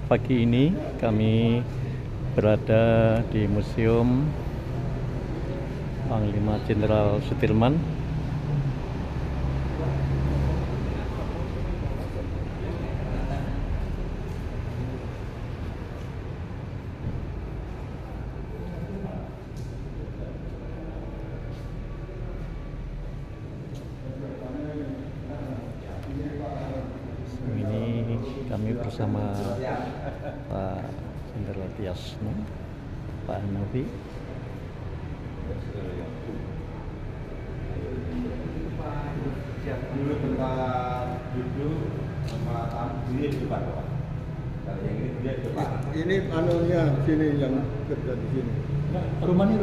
Pagi ini kami berada di Museum Panglima Jenderal Sudirman. Ini kami bersama Pak Jenderal Tiasno, Pak Hanafi. Siap dulu tempat duduk, tempat tamu di depan Pak. Kalau yang ini dia di depan. Ini anunya sini yang kerja di sini. Rumah ini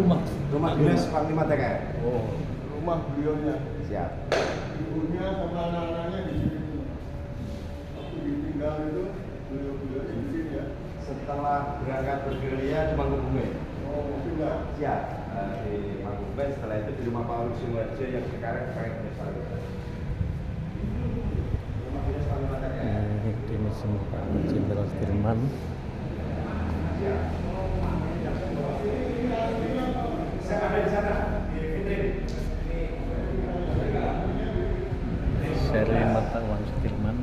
rumah Dinas Panglima TKR. Oh, rumah beliaunya. Siap. Ibunya sama anak-anaknya di sini. Waktu ditinggal itu beliau di sini ya. Setelah berangkat bergerilya di Mangkubumen. Oh, sudah. Siap. Di Mangkubumen, setelah itu di rumah Pak Ulu Sumarjo yang sekarang pakai desa. Rumah Dinas Panglima TKR. ini di Museum Pak Jenderal Sudirman. Siap. Saya ada di sana. Di Fitri. Seri Mata Uang Sudirman.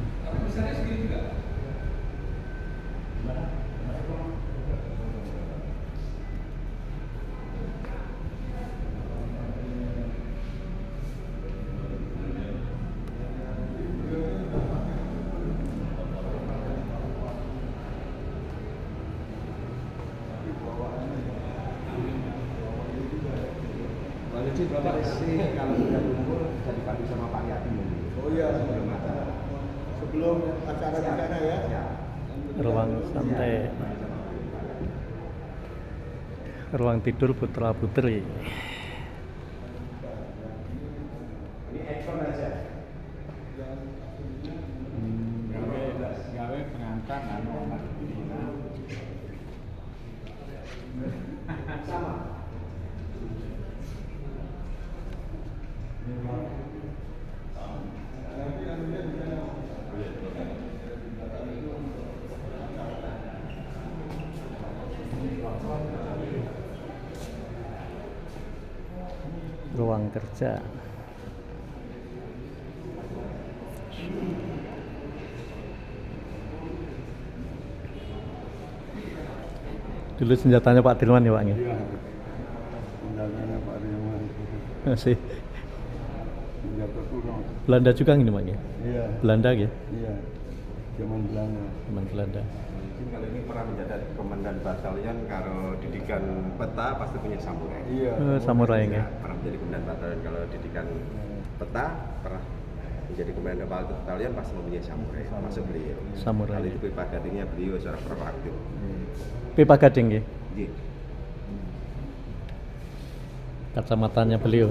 Wajib Bapak sih kalau sudah kumpul bisa dipandu sama Pak Yatim. Oh iya. Sebelum acara. Sebelum acara di sana ya. Siap. Ruang santai, ruang tidur putra putri. Ini ekor aja. Gawe pengantar anu anak dina. Sama. Nanti anunya di sana. Ruang kerja. Dulu senjatanya Pak Dirman ya Pak ya? Iya. Undangannya Pak Dirman. Masih Senjata kuno. Belanda juga ini Pak ya? Iya. Belanda ya? Iya. Zaman Belanda. Teman Belanda. Mungkin kalau ini pernah menjadi komandan batalion, kalau didikan peta pasti punya samurai. Iya. Samurai ya? Pernah menjadi komandan batalion, kalau didikan peta pernah menjadi komandan batalion pasti mempunyai samurai. Masuk beliau. Samurai. Kali itu Pipa Gadingnya beliau secara proaktif. Pipa Gading ya? Iya. Kacamatanya beliau.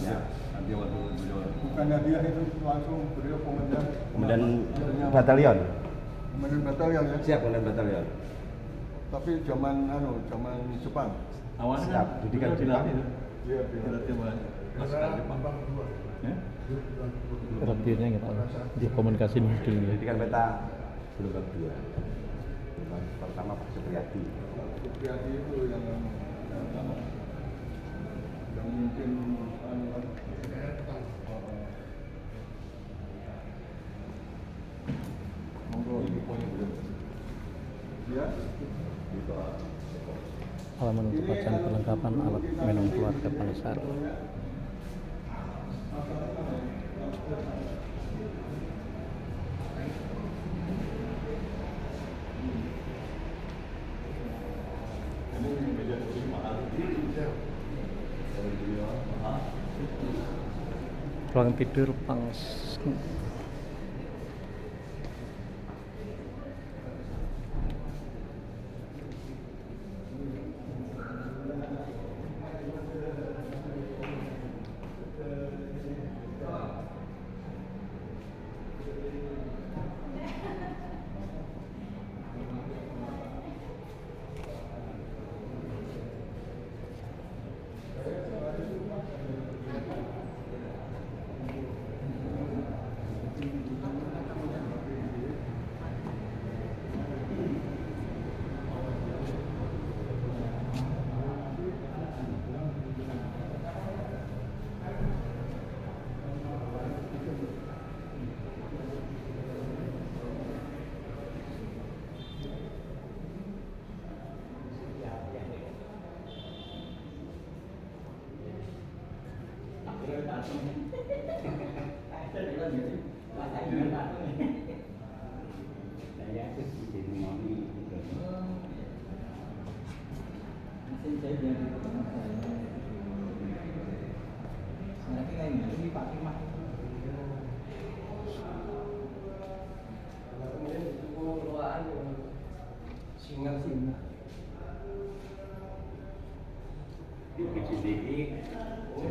Ya. Bukan hadiah itu langsung beliau komandan. Komandan batalion. Komandan batalion ya. Siap komandan batalion. Tapi zaman zaman Jepang. Siap. Didikan Jepang. Iya, iya. Radionya nggak tahu. Di komunikasi dulu. Didikan peta gelombang 2. Gelombang pertama Pak Supriyadi. Supriyadi itu yang mungkin ya. Halaman untuk bacaan perlengkapan alat minum keluarga Pansar. Ruang tidur Pangs.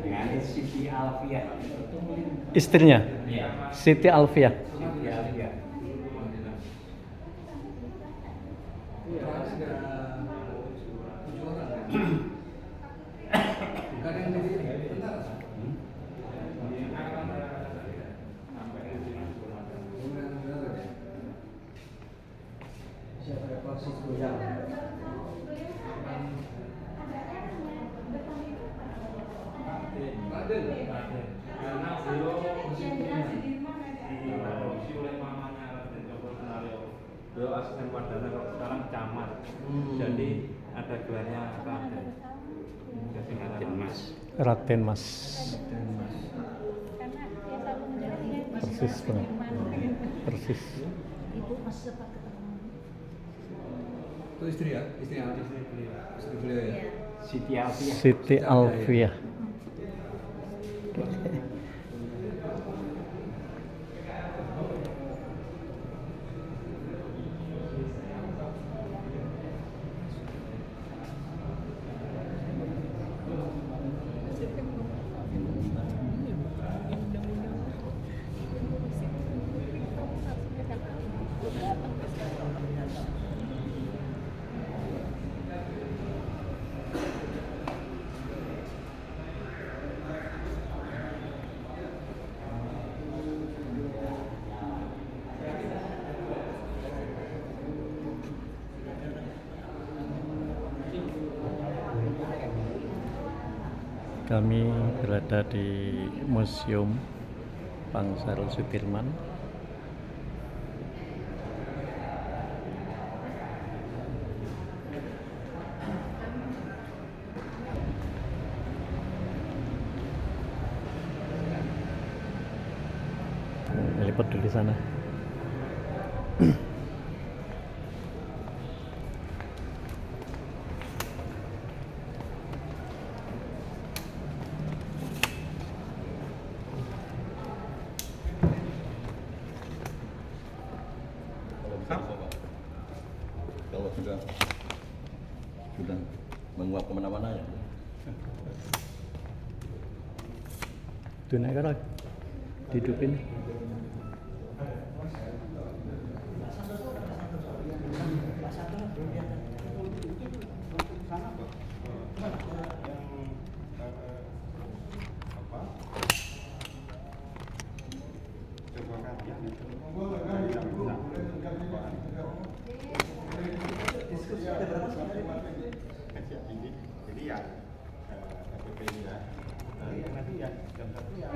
dengan Siti Alfiah. Istrinya Siti Alfiah. Siti Alfiah. Beliau asisten Mardana, kalau sekarang camat. Jadi ada gelarnya Raden. Jadi Raden Mas. Raden Mas. Karena dia selalu mendampingi Persis banget. Persis. Ibu masih sempat ketemu. Itu istri ya? Istri beliau ya? Iya. Siti Alfiah. Siti Alfiah. Kami berada di Museum Pangsarel Sudirman. Lipat dulu di sana. Kalau sudah menguap kemana-mana ya. Itu naik kan? Dihidupin. Jadi ya FPP ini ya. Nanti ya jam 1 ya.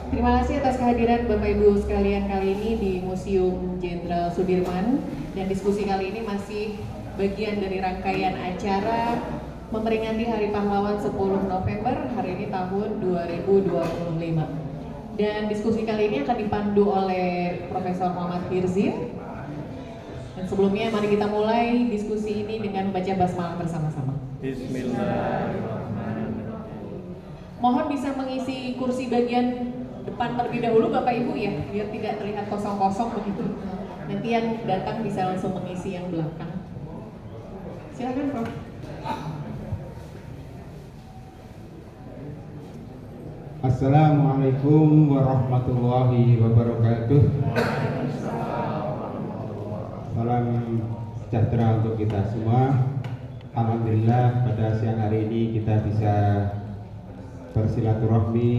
Terima kasih atas kehadiran Bapak Ibu sekalian kali ini di Museum Jenderal Sudirman, dan diskusi kali ini masih bagian dari rangkaian acara memperingati Hari Pahlawan 10 November hari ini tahun 2025. Dan diskusi kali ini akan dipandu oleh Profesor Muhammad Hirzin. Dan sebelumnya mari kita mulai diskusi ini dengan membaca basmalah bersama-sama. Bismillahirrahmanirrahim. Mohon bisa mengisi kursi bagian depan terlebih dahulu Bapak Ibu ya, biar tidak terlihat kosong-kosong begitu. Nanti yang datang bisa langsung mengisi yang belakang. Silakan Prof. Assalamualaikum warahmatullahi wabarakatuh. Salam sejahtera untuk kita semua. Alhamdulillah pada siang hari ini kita bisa bersilaturahmi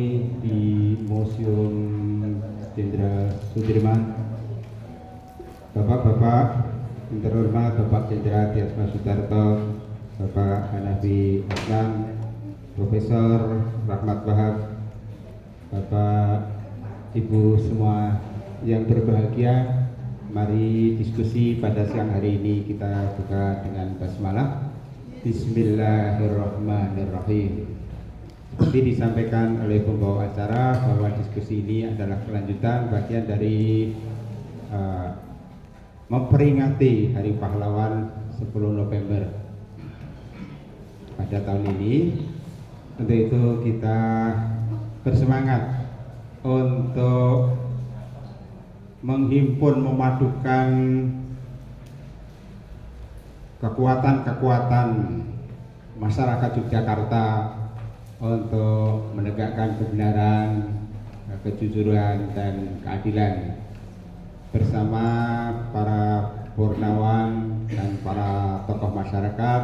di Museum Jenderal Sudirman. Bapak-bapak yang terhormat, Bapak Jenderal Diatma Sudarto, Bapak Hanafi Aslam, Profesor Rahmat Wahab, Bapak Ibu semua yang berbahagia, mari diskusi pada siang hari ini kita buka dengan basmalah. Bismillahirrahmanirrahim. Seperti disampaikan oleh pembawa acara bahwa diskusi ini adalah kelanjutan bagian dari memperingati Hari Pahlawan 10 November pada tahun ini. Untuk itu kita bersemangat untuk menghimpun, memadukan kekuatan-kekuatan masyarakat Yogyakarta untuk menegakkan kebenaran, kejujuran, dan keadilan bersama para purnawan dan para tokoh masyarakat.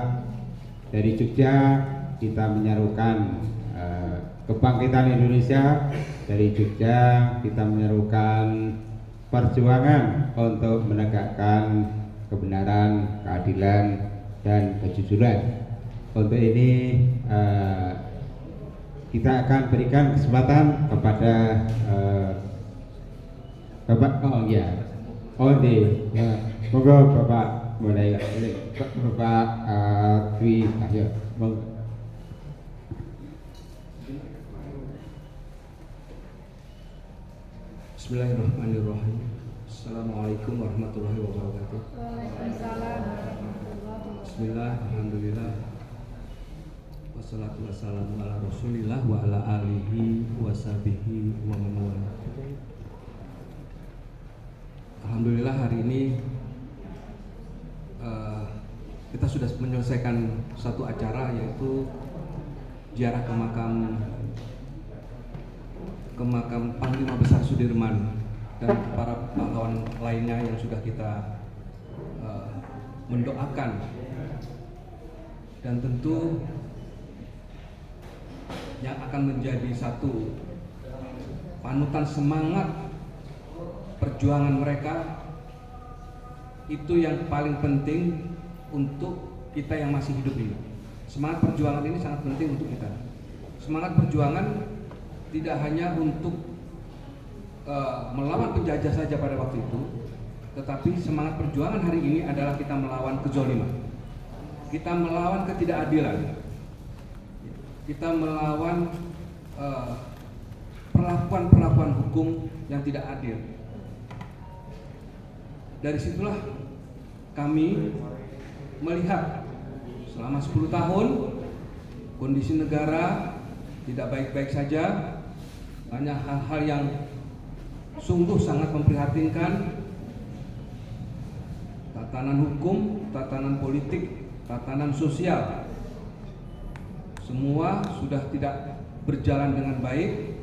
Dari Jogja kita menyerukan kebangkitan Indonesia. Dari Jogja kita menyerukan perjuangan untuk menegakkan kebenaran, keadilan, dan kejujuran. Untuk ini kita akan berikan kesempatan kepada Bapak. Monggo Bapak mulai. Bapak Dwi, ayo. Bismillahirrahmanirrahim. Assalamualaikum warahmatullahi wabarakatuh. Waalaikumsalam warahmatullahi wabarakatuh. Bismillah, alhamdulillah. Wassalatu wassalamu ala rasulillah wa ala alihi wa sahbihi wa man wala. Alhamdulillah hari ini kita sudah menyelesaikan satu acara, yaitu ziarah ke makam Panglima Besar Sudirman dan para pahlawan lainnya yang sudah kita mendoakan. Dan tentu yang akan menjadi satu panutan semangat perjuangan mereka, itu yang paling penting untuk kita yang masih hidup ini. Semangat perjuangan ini sangat penting untuk kita. Semangat perjuangan tidak hanya untuk melawan penjajah saja pada waktu itu, tetapi semangat perjuangan hari ini adalah kita melawan kezaliman, kita melawan ketidakadilan, kita melawan perlakuan hukum yang tidak adil. Dari situlah kami melihat selama 10 tahun kondisi negara tidak baik-baik saja, banyak hal-hal yang sungguh sangat memprihatinkan. Tatanan hukum, tatanan politik, tatanan sosial, semua sudah tidak berjalan dengan baik,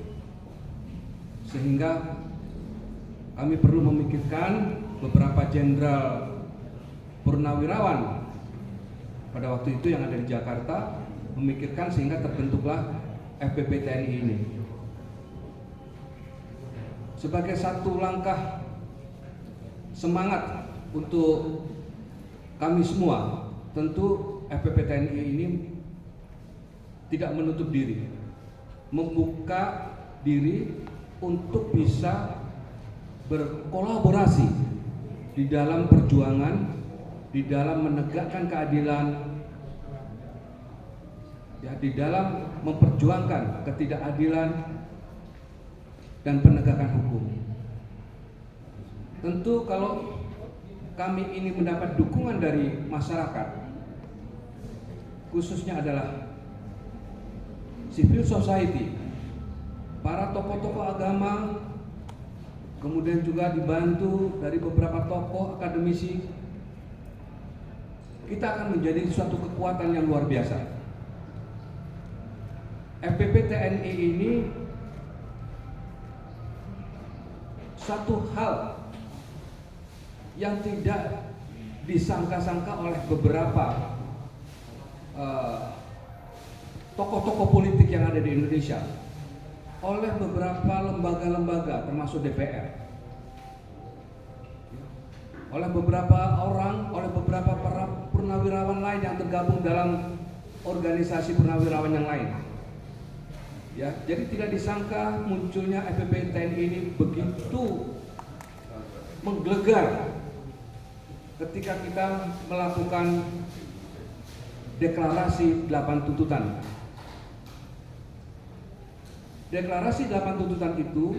sehingga kami perlu memikirkan beberapa jenderal purnawirawan pada waktu itu yang ada di Jakarta, memikirkan sehingga terbentuklah FPP TNI ini. Sebagai satu langkah semangat untuk kami semua, tentu FPP TNI ini tidak menutup diri, membuka diri untuk bisa berkolaborasi di dalam perjuangan, di dalam menegakkan keadilan, ya, di dalam memperjuangkan ketidakadilan dan penegakan hukum. Tentu kalau kami ini mendapat dukungan dari masyarakat, khususnya adalah civil society, para tokoh-tokoh agama, kemudian juga dibantu dari beberapa tokoh akademisi, kita akan menjadi suatu kekuatan yang luar biasa. FPP TNI ini satu hal yang tidak disangka-sangka oleh beberapa tokoh-tokoh politik yang ada di Indonesia, oleh beberapa lembaga-lembaga termasuk DPR, oleh beberapa orang, oleh beberapa para purnawirawan lain yang tergabung dalam organisasi purnawirawan yang lain. Ya, jadi tidak disangka munculnya FPP TNI ini begitu menggelegar ketika kita melakukan deklarasi 8 tuntutan. Deklarasi 8 tuntutan itu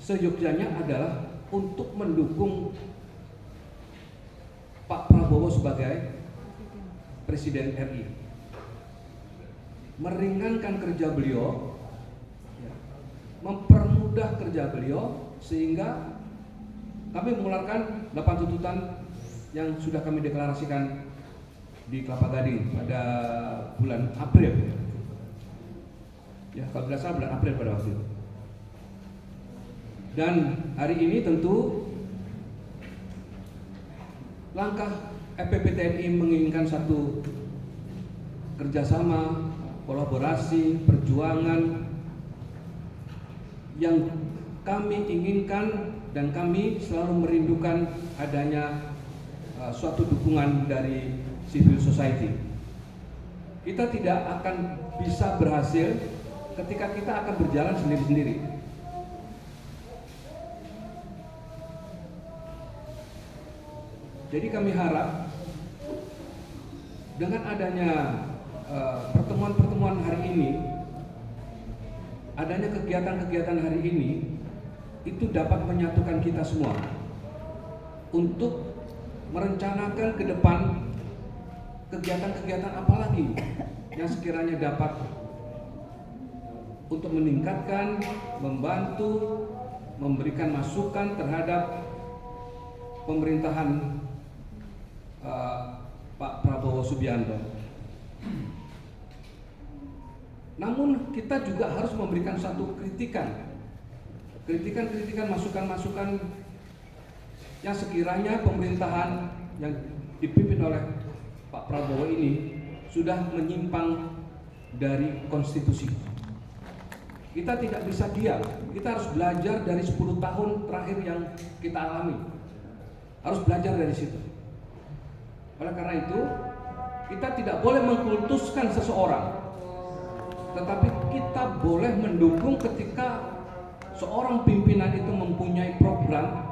seyogyanya adalah untuk mendukung Pak Prabowo sebagai Presiden RI, meringankan kerja beliau, mempermudah kerja beliau, sehingga kami mengeluarkan 8 tuntutan yang sudah kami deklarasikan di Kelapa Gading pada bulan April. Ya, kalau tidak salah bulan April pada waktu itu. Dan hari ini tentu langkah FPP TNI menginginkan satu kerjasama, kolaborasi, perjuangan yang kami inginkan, dan kami selalu merindukan adanya suatu dukungan dari civil society. Kita tidak akan bisa berhasil ketika kita akan berjalan sendiri-sendiri. Jadi kami harap dengan adanya pertemuan-pertemuan hari ini, adanya kegiatan-kegiatan hari ini, itu dapat menyatukan kita semua untuk merencanakan ke depan kegiatan-kegiatan apa lagi yang sekiranya dapat untuk meningkatkan, membantu, memberikan masukan terhadap pemerintahan Pak Prabowo Subianto. Namun kita juga harus memberikan satu kritikan, masukan-masukan yang sekiranya pemerintahan yang dipimpin oleh Pak Prabowo ini sudah menyimpang dari konstitusi. Kita tidak bisa diam, kita harus belajar dari 10 tahun terakhir yang kita alami. Harus belajar dari situ. Oleh karena itu, kita tidak boleh mengkultuskan seseorang, tetapi kita boleh mendukung ketika seorang pimpinan itu mempunyai program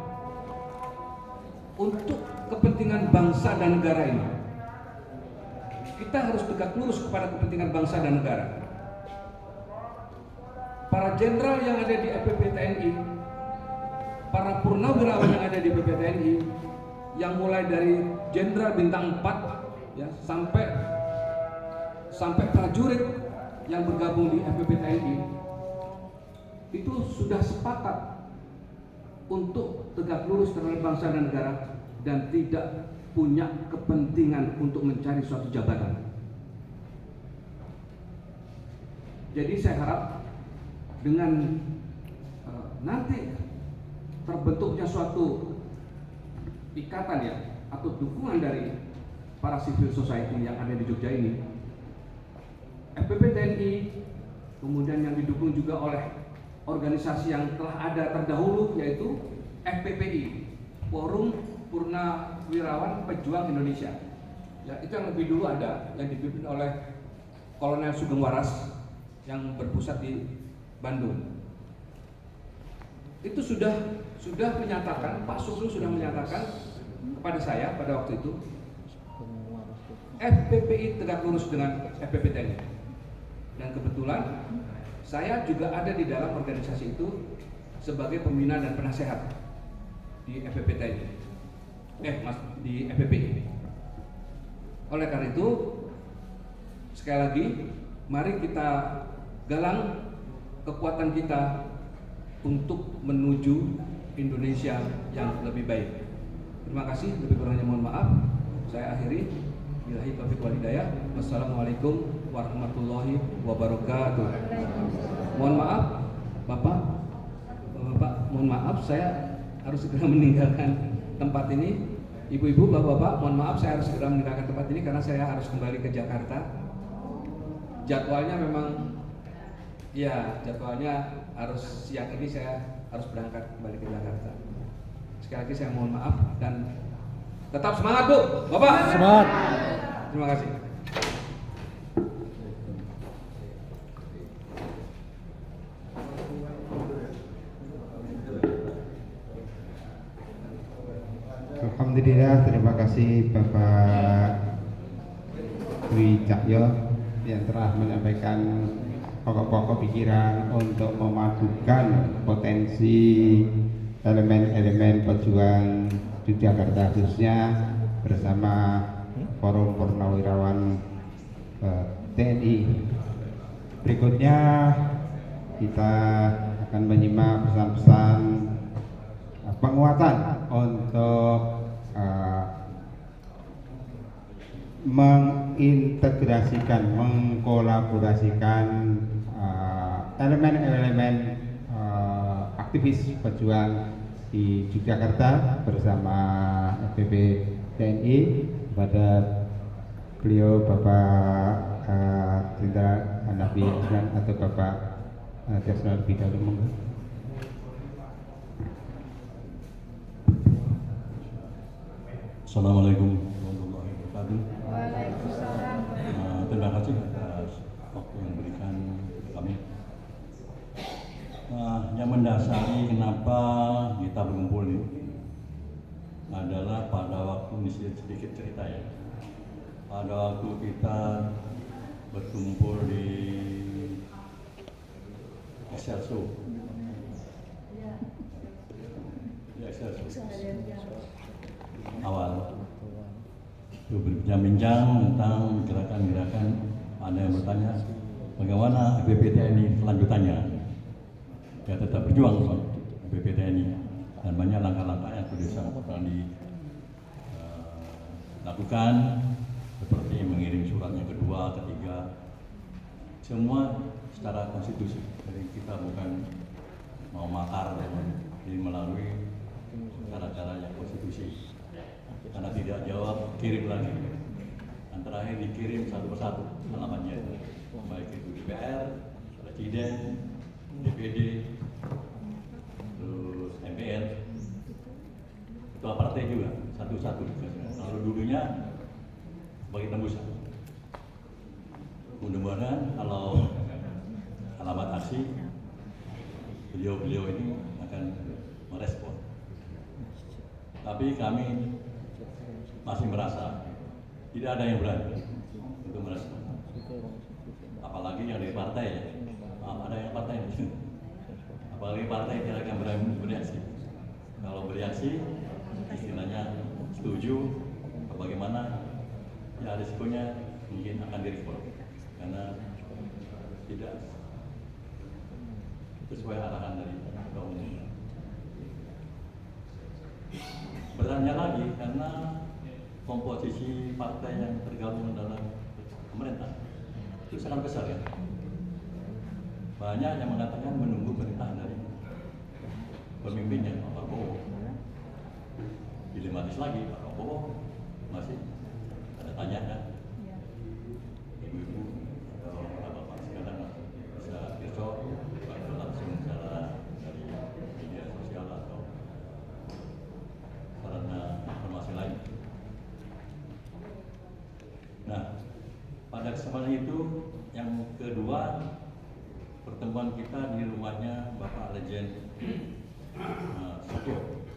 untuk kepentingan bangsa dan negara ini. Kita harus tegak lurus kepada kepentingan bangsa dan negara. Para jenderal yang ada di FPP TNI, para purnawirawan yang ada di FPP TNI, yang mulai dari jenderal bintang 4 ya, sampai prajurit yang bergabung di FPP TNI, itu sudah sepakat untuk tegak lurus terhadap bangsa dan negara dan tidak punya kepentingan untuk mencari suatu jabatan. Jadi saya harap dengan nanti terbentuknya suatu ikatan ya, atau dukungan dari para civil society yang ada di Jogja ini, FPP TNI kemudian yang didukung juga oleh organisasi yang telah ada terdahulu, yaitu FPPI, Forum Purnawirawan Pejuang Indonesia. Ya, itu yang lebih dulu ada, yang dipimpin oleh Kolonel Sugeng Waras yang berpusat di Bandung. Itu sudah menyatakan, Pak Sugeng sudah menyatakan kepada saya pada waktu itu, FPPI tegak lurus dengan FPP TNI. Dan kebetulan saya juga ada di dalam organisasi itu sebagai pembina dan penasehat di FPP TNI. Di FPPI. Oleh karena itu, sekali lagi, mari kita galang kekuatan kita untuk menuju Indonesia yang lebih baik. Terima kasih, lebih kurangnya mohon maaf. Saya akhiri. Billahi taufiq wal hidayah. Wassalamualaikum warahmatullahi wabarakatuh. Mohon maaf, Bapak, mohon maaf, saya harus segera meninggalkan tempat ini. Ibu-ibu, bapak-bapak, mohon maaf, saya harus segera meninggalkan tempat ini karena saya harus kembali ke Jakarta. Jadwalnya memang, ya jadwalnya harus siang ini saya harus berangkat kembali ke Jakarta. Sekali lagi saya mohon maaf dan tetap semangat Bu, Bapak. Semangat. Terima kasih. Alhamdulillah. Alhamdulillah, terima kasih Bapak Dwi Cahyo yang telah menyampaikan pokok-pokok pikiran untuk memadukan potensi elemen-elemen pejuang Yogyakarta khususnya bersama Forum Purnawirawan TNI. Berikutnya kita akan menyimak pesan-pesan penguatan untuk mengintegrasikan, mengkolaborasikan elemen-elemen aktivis pejuang di Yogyakarta bersama FPB TNI kepada beliau Bapak Jenderal Hanafi Aslan atau Bapak Jasnal lebih dahulu. Monggo. Assalamualaikum warahmatullahi wabarakatuh. Waalaikumsalam. Terima kasih atas waktu yang diberikan kami. Yang mendasari kenapa kita berkumpul ini adalah pada waktu ini sedikit cerita ya. Pada waktu kita berkumpul di Excelso. Di Excelso. Awal itu berbincang-bincang tentang gerakan-gerakan. Ada yang bertanya bagaimana FPB TNI kelanjutannya. Ya tetap berjuang FPB TNI dan banyak langkah-langkah yang sudah pernah dilakukan seperti mengirim surat yang kedua, ketiga, semua secara konstitusi. Jadi kita bukan mau makar, jadi melalui cara-cara yang konstitusi. Karena tidak jawab, kirim lagi. Dan terakhir dikirim satu persatu alamatnya itu, baik itu DPR, Presiden, DPD, terus MPR, ketua partai juga satu-satu. Kalau dulunya bagi tembusan. Mudah-mudahan kalau alamat aksi beliau-beliau ini akan merespon. Tapi kami masih merasa tidak ada yang berani untuk merespon. Apalagi yang dari partai ya. Ada yang partai ini. Apalagi partai tidak akan berani bereaksi. Kalau bereaksi istilahnya setuju bagaimana ya risikonya mungkin akan direspon karena tidak sesuai arahan dari ketua umum. Bertanya lagi karena komposisi partai yang tergabung dalam pemerintah itu sangat besar ya. Banyak yang mengatakan menunggu perintah dari pemimpinnya Pak Prabowo. Dilematis lagi Pak Prabowo masih ada tanya kan? Ibu-ibu atau bapak sekarang bisa virtual atau langsung secara dari media sosial atau sarana informasi lain. Nah, pada kesempatan itu yang kedua pertemuan kita di rumahnya Bapak Legend Satyo.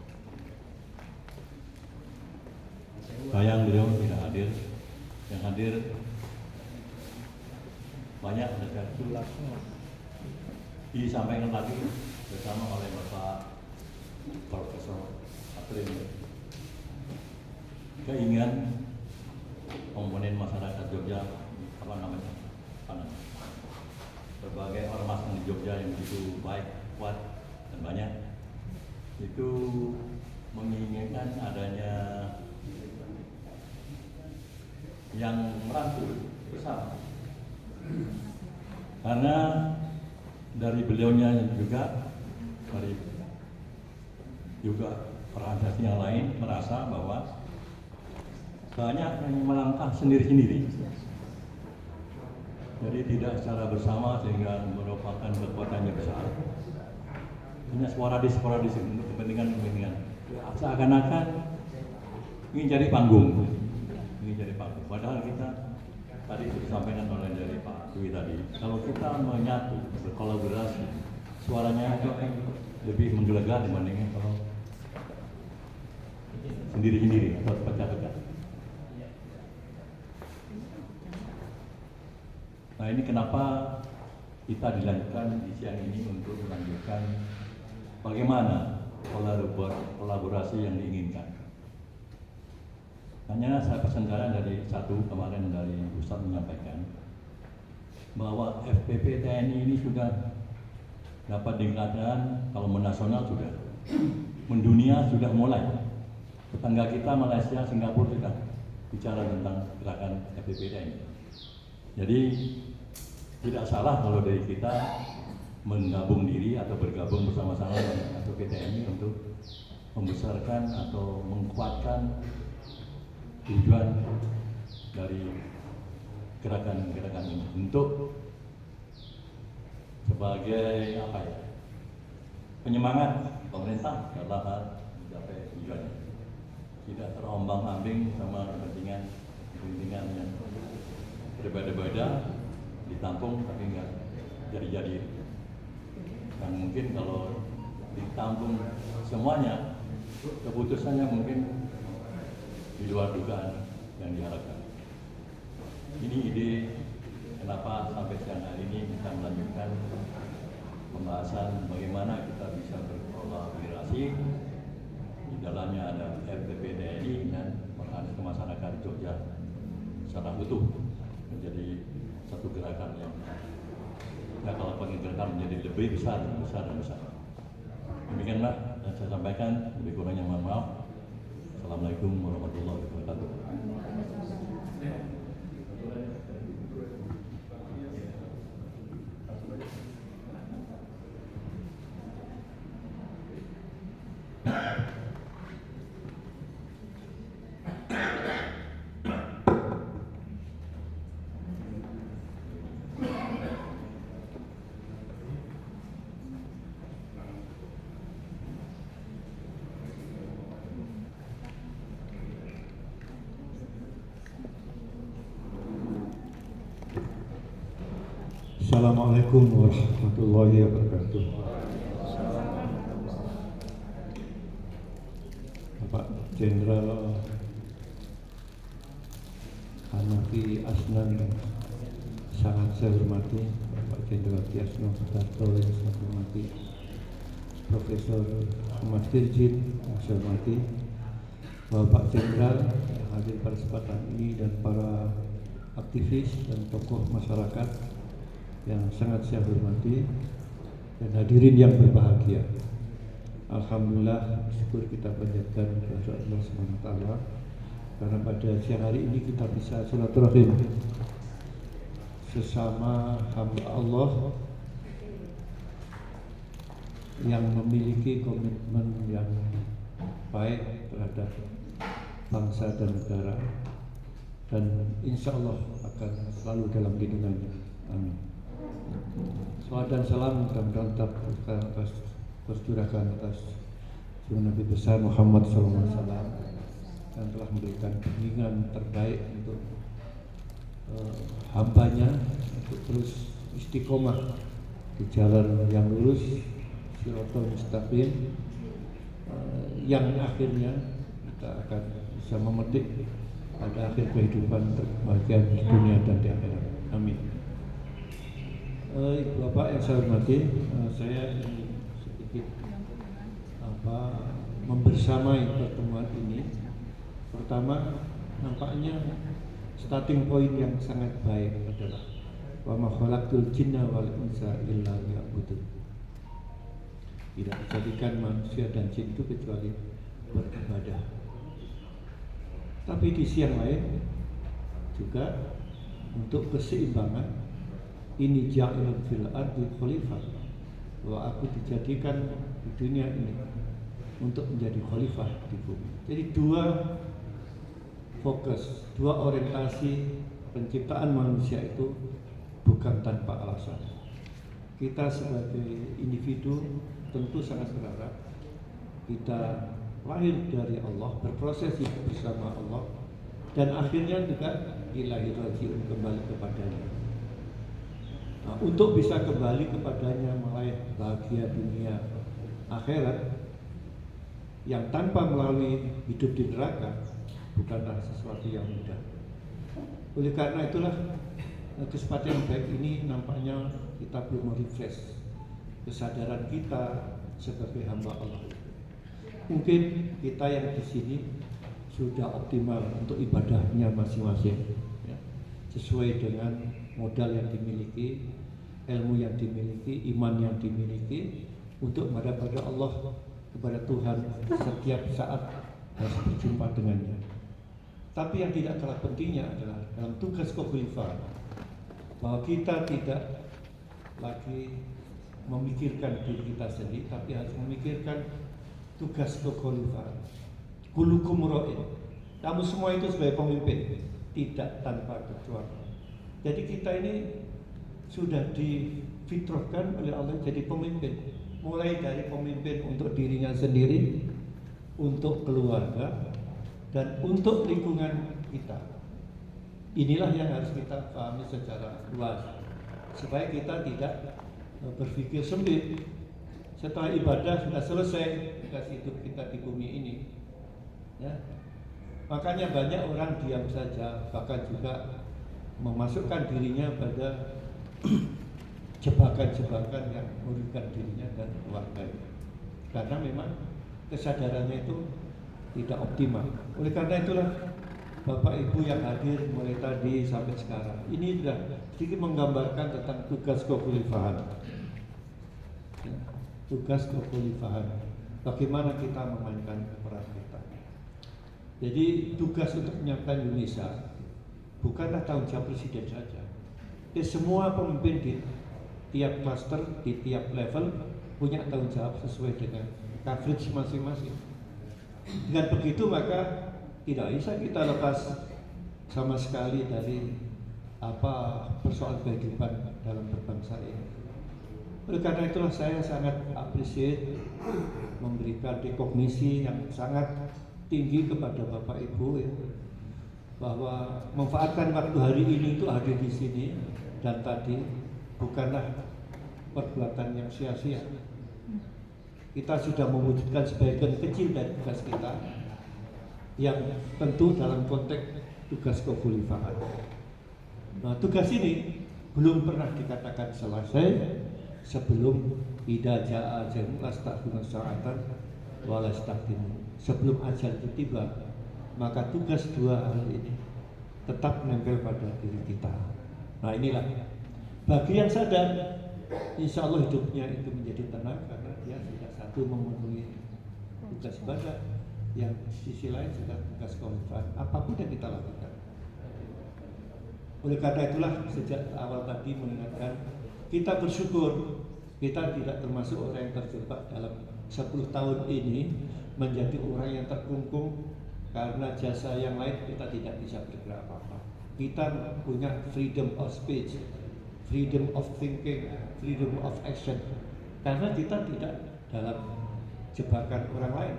Sayang beliau tidak hadir. Yang hadir banyak dari itu disampaikan lagi bersama oleh Bapak Profesor Aprin. Keinginan komponen masyarakat Jogja berbagai ormas di Jogja yang begitu baik, kuat dan banyak itu menginginkan adanya yang merangkul bersama karena dari beliaunya juga dari juga organisasi yang lain merasa bahwa banyak yang melangkah sendiri-sendiri. Jadi tidak secara bersama sehingga merupakan kekuatannya besar. Hanya sporadis untuk kepentingan. Seakan-akan ingin jadi panggung. Padahal kita tadi disampaikan oleh dari Pak Dwi tadi, kalau kita menyatu, berkolaborasi, suaranya itu lebih menggelegar dibandingkan kalau sendiri-sendiri atau pecah-pecah. Nah, ini kenapa kita dilanjutkan di siang ini untuk melanjutkan bagaimana kolaborasi yang diinginkan. Hanya saya pesankan dari satu kemarin dari Ustadz menyampaikan bahwa FPP TNI ini sudah dapat dikatakan kalau menasional sudah, mendunia sudah mulai. Tetangga kita Malaysia, Singapura sudah bicara tentang gerakan FPP TNI. Jadi tidak salah kalau dari kita menggabung diri atau bergabung bersama-sama dengan FPP TNI untuk membesarkan atau menguatkan tujuan dari gerakan-gerakan ini untuk sebagai apa ya, penyemangat pemerintah dalam hal mencapai tujuannya, tidak terombang-ambing sama kepentingan yang berbeda-beda, ditampung tapi nggak jadi-jadi. Dan mungkin kalau ditampung semuanya, keputusannya mungkin di luar dugaan yang diharapkan. Ini ide kenapa sampai siang hari ini kita melanjutkan pembahasan bagaimana kita bisa berkolaborasi. Di dalamnya ada FPP TNI dan mengangkat ke masyarakat Jogja secara utuh menjadi satu gerakan yang kita kalau pakai gerakan menjadi lebih besar. Demikianlah yang saya sampaikan, lebih kurangnya mohon maaf. Assalamualaikum warahmatullahi wabarakatuh. Assalamualaikum warahmatullahi wabarakatuh. Bapak Jenderal Hanafi Asnan sangat saya hormati, Bapak Jenderal Tiasno Sudarto yang saya hormati, Profesor Ahmad Firjin yang saya hormati, Bapak Jenderal yang hadir pada kesempatan ini dan para aktivis dan tokoh masyarakat yang sangat saya hormati dan hadirin yang berbahagia. Alhamdulillah, syukur kita panjatkan kepada Allah SWT karena pada siang hari ini kita bisa silaturahim sesama hamba Allah yang memiliki komitmen yang baik terhadap bangsa dan negara, dan insya Allah akan selalu dalam lindungannya. Amin. Salawat dan salam mudah-mudahan tetap tercurahkan atas Nabi besar Muhammad SAW yang telah memberikan bimbingan terbaik untuk hambanya untuk terus istiqomah di jalan yang lurus, Shiratal Mustaqim, yang akhirnya kita akan bisa memetik pada akhir kehidupan terbahagia di dunia dan di akhirat. Amin. Bapak yang saya hormati, saya ingin sedikit membersamai pertemuan ini. Pertama, nampaknya starting point yang sangat baik adalah wa ma khalaqtul jinna wal insa illa liya'budun. Tidak dijadikan manusia dan jin itu kecuali beribadah. Tapi di sisi yang lain juga untuk keseimbangan, ini ja'ilun fil ardi khalifah, bahwa aku dijadikan di dunia ini untuk menjadi khalifah di bumi. Jadi dua fokus, dua orientasi penciptaan manusia itu bukan tanpa alasan. Kita sebagai individu tentu sangat berharap kita lahir dari Allah, berproses hidup bersama Allah, dan akhirnya juga ilahi rajiun, kembali kepadanya. Nah, untuk bisa kembali kepadanya meraih bahagia dunia akhirat, yang tanpa melalui hidup di neraka bukanlah sesuatu yang mudah. Oleh karena itulah kesempatan yang baik ini nampaknya kita belum merefresh kesadaran kita sebagai hamba Allah. Mungkin kita yang di sini sudah optimal untuk ibadahnya masing-masing, ya, sesuai dengan modal yang dimiliki, ilmu yang dimiliki, iman yang dimiliki untuk menghadap pada Allah, kepada Tuhan setiap saat harus berjumpa dengannya. Tapi yang tidak kalah pentingnya adalah dalam tugas kekhalifah bahwa kita tidak lagi memikirkan diri kita sendiri, tapi harus memikirkan tugas kekhalifah. Kulukum ra'in. Kamu semua itu sebagai pemimpin, tidak tanpa kecuali. Jadi kita ini sudah difitrahkan oleh Allah jadi pemimpin, mulai dari pemimpin untuk dirinya sendiri, untuk keluarga, dan untuk lingkungan kita. Inilah yang harus kita pahami secara luas, supaya kita tidak berpikir sempit. Setelah ibadah sudah selesai, tugas hidup kita di bumi ini, ya. Makanya banyak orang diam saja, bahkan juga memasukkan dirinya pada jebakan-jebakan yang merugikan dirinya dan keluarganya, karena memang kesadarannya itu tidak optimal. Oleh karena itulah Bapak Ibu yang hadir mulai tadi sampai sekarang ini sudah sedikit menggambarkan tentang tugas kekhalifahan. Tugas kekhalifahan, bagaimana kita memainkan peran kita. Jadi tugas untuk menyatukan Indonesia bukanlah tanggung jawab presiden saja. Semua pemimpin di tiap klaster, di tiap level punya tanggung jawab sesuai dengan coverage masing-masing. Dengan begitu maka tidak bisa kita lepas sama sekali dari persoalan kehidupan dalam berbangsa ini. Oleh karena itulah saya sangat appreciate memberikan rekognisi yang sangat tinggi kepada Bapak Ibu, ya, bahwa memanfaatkan waktu hari ini itu hadir di sini dan tadi bukanlah perbuatan yang sia-sia. Kita sudah mewujudkan sebagian kecil dari tugas kita yang tentu dalam konteks tugas kekhalifahan. Nah, tugas ini belum pernah dikatakan selesai sebelum idza jaa ajalun astaqimna sa'atan wa lastaqdimu. Sebelum ajal itu tiba, maka tugas dua hal ini tetap menempel pada diri kita. Nah, inilah bagi yang sadar, insya Allah hidupnya itu menjadi tenang karena dia tidak satu memenuhi tugas ibadah, yang sisi lain juga tugas kekhalifahan apapun yang kita lakukan. Oleh karena itulah sejak awal tadi mengingatkan kita bersyukur kita tidak termasuk orang yang terjebak dalam 10 tahun ini menjadi orang yang terkungkung karena jasa yang lain kita tidak bisa bergerak apa-apa. Kita punya freedom of speech, freedom of thinking, freedom of action, karena kita tidak dalam jebakan orang lain,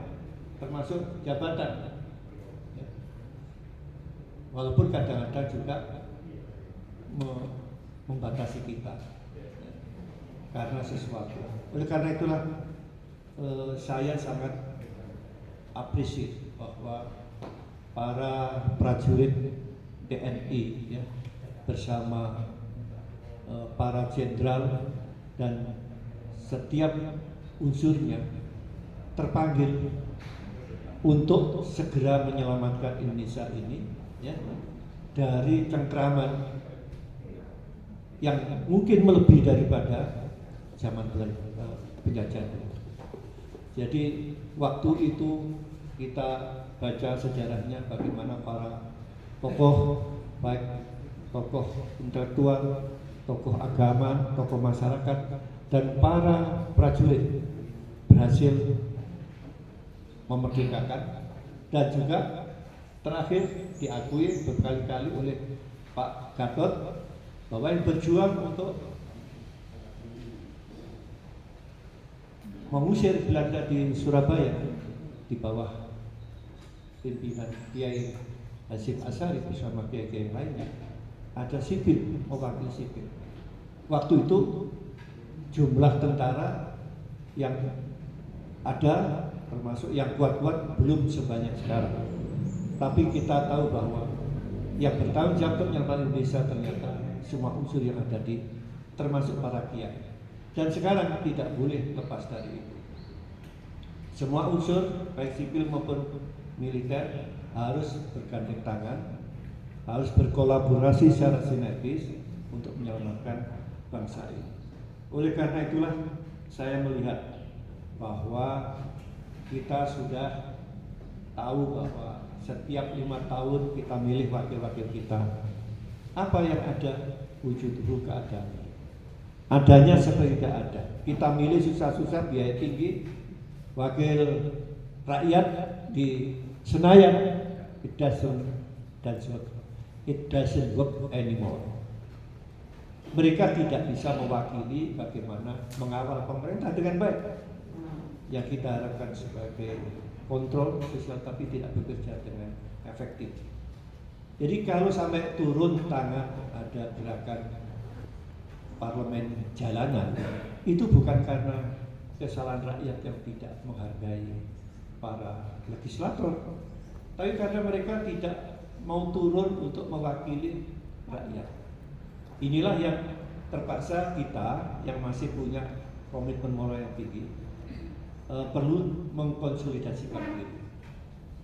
termasuk jabatan. Walaupun kadang-kadang juga membatasi kita karena sesuatu. Oleh karena itulah saya sangat apresiasi bahwa para prajurit TNI, ya, bersama para jenderal dan setiap unsurnya terpanggil untuk segera menyelamatkan Indonesia ini, ya, dari cengkraman yang mungkin melebihi daripada zaman penjajah. Jadi waktu itu kita baca sejarahnya bagaimana para tokoh, baik tokoh intelektual, tokoh agama, tokoh masyarakat, dan para prajurit berhasil memerdekakan, dan juga terakhir diakui berkali-kali oleh Pak Gatot bahwa yang berjuang untuk mengusir Belanda di Surabaya di bawah pimpinan Kiai Hasyim Asy'ari bersama kiai-kiai lainnya, ada sipil, mewakili sipil. Waktu itu jumlah tentara yang ada termasuk yang kuat-kuat belum sebanyak sekarang. Tapi kita tahu bahwa yang bertanggung jawab untuk menyelamatkan Indonesia ternyata semua unsur yang ada di, termasuk para kiai. Dan sekarang tidak boleh lepas dari itu. Semua unsur baik sipil maupun militer harus bergandeng tangan, harus berkolaborasi secara sinergis untuk menyelamatkan bangsa ini. Oleh karena itulah saya melihat bahwa kita sudah tahu bahwa setiap 5 tahun kita milih wakil-wakil kita. Apa yang ada? Wujud buka adanya. Adanya seperti tidak ada. Kita milih susah-susah biaya tinggi, wakil rakyat di Senayan, it doesn't work anymore. Mereka tidak bisa mewakili bagaimana mengawal pemerintah dengan baik. Yang kita harapkan sebagai kontrol sosial tapi tidak bekerja dengan efektif. Jadi kalau sampai turun tangan ada gerakan parlemen jalanan, itu bukan karena kesalahan rakyat yang tidak menghargai para legislator, tapi karena mereka tidak mau turun untuk mewakili rakyat. Inilah yang terpaksa kita yang masih punya komitmen moral yang tinggi perlu mengkonsolidasikan diri.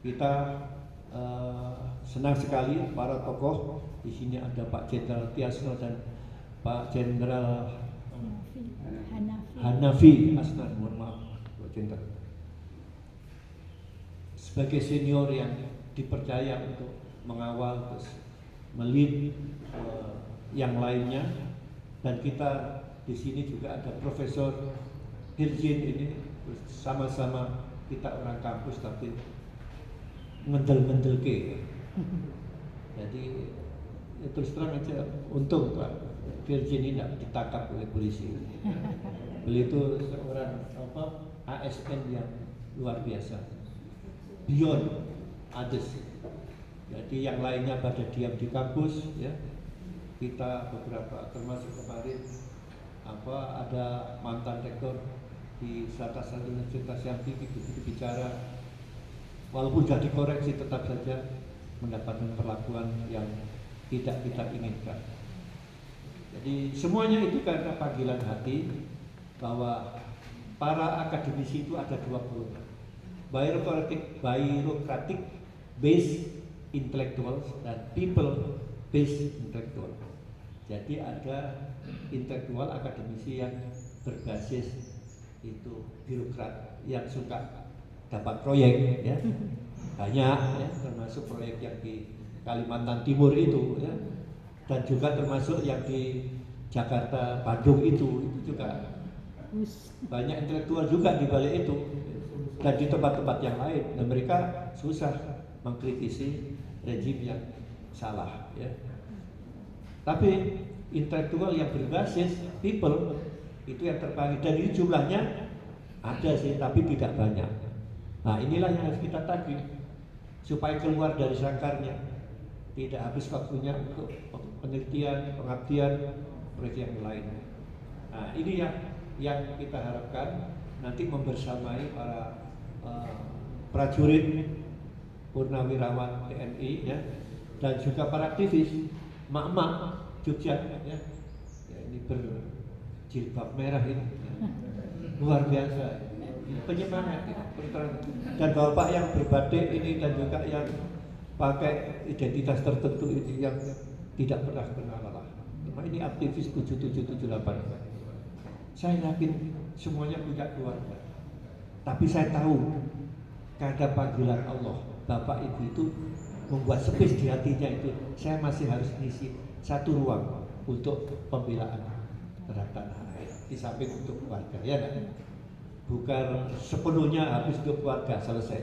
Kita senang sekali para tokoh di sini ada Pak Jenderal Tiasno dan Pak Jenderal Hanafi Asnan, mohon maaf Pak Jenderal. Sebagai senior yang dipercaya untuk mengawal terus melid yang lainnya, dan kita di sini juga ada Profesor Dirjen ini sama-sama kita orang kampus tapi ngedel ke. Jadi ya terus terang aja untung Pak Dirjen ini tidak ditangkap oleh polisi. Beliau itu seorang ASN yang luar biasa, beyond others. Jadi yang lainnya pada diam di kampus ya. Kita beberapa termasuk kemarin ada mantan rektor di salah satu universitas yang tinggi begitu bicara, walaupun sudah dikoreksi tetap saja mendapatkan perlakuan yang tidak kita inginkan. Jadi semuanya itu karena panggilan hati bahwa para akademisi itu ada dua golongan, bureaucratic based intellectuals dan people based intellectual. Jadi ada intelektual akademisi yang berbasis itu birokrat yang suka dapat proyek ya, banyak ya, termasuk proyek yang di Kalimantan Timur itu ya, dan juga termasuk yang di Jakarta Bandung itu juga banyak intelektual juga di balik itu, dan di tempat-tempat yang lain, dan mereka susah mengkritisi rejim yang salah ya. Tapi intelektual yang berbasis people itu yang terpanggil, dan ini jumlahnya ada sih tapi tidak banyak. Nah inilah yang harus kita tagih supaya keluar dari sangkarnya, tidak habis waktunya untuk penelitian, pengabdian, proyek yang lain. Nah ini yang kita harapkan nanti membersamai para prajurit, purnawirawan TNI ya, dan juga para aktivis, mak-mak Jogja ya, ini berjilbab merah ini ya. Luar biasa, penyemangat ya, dan bapak yang berbatik ini dan juga yang pakai identitas tertentu ini yang tidak pernah kenal lelah. Ini aktivis 7778. Saya yakin semuanya punya keluarga, tapi saya tahu karena panggilan Allah, bapak ibu itu membuat space di hatinya itu, saya masih harus ngisi satu ruang untuk pembelaan terhadap tanah air, di samping untuk keluarga ya kan? Bukan sepenuhnya habis untuk keluarga selesai,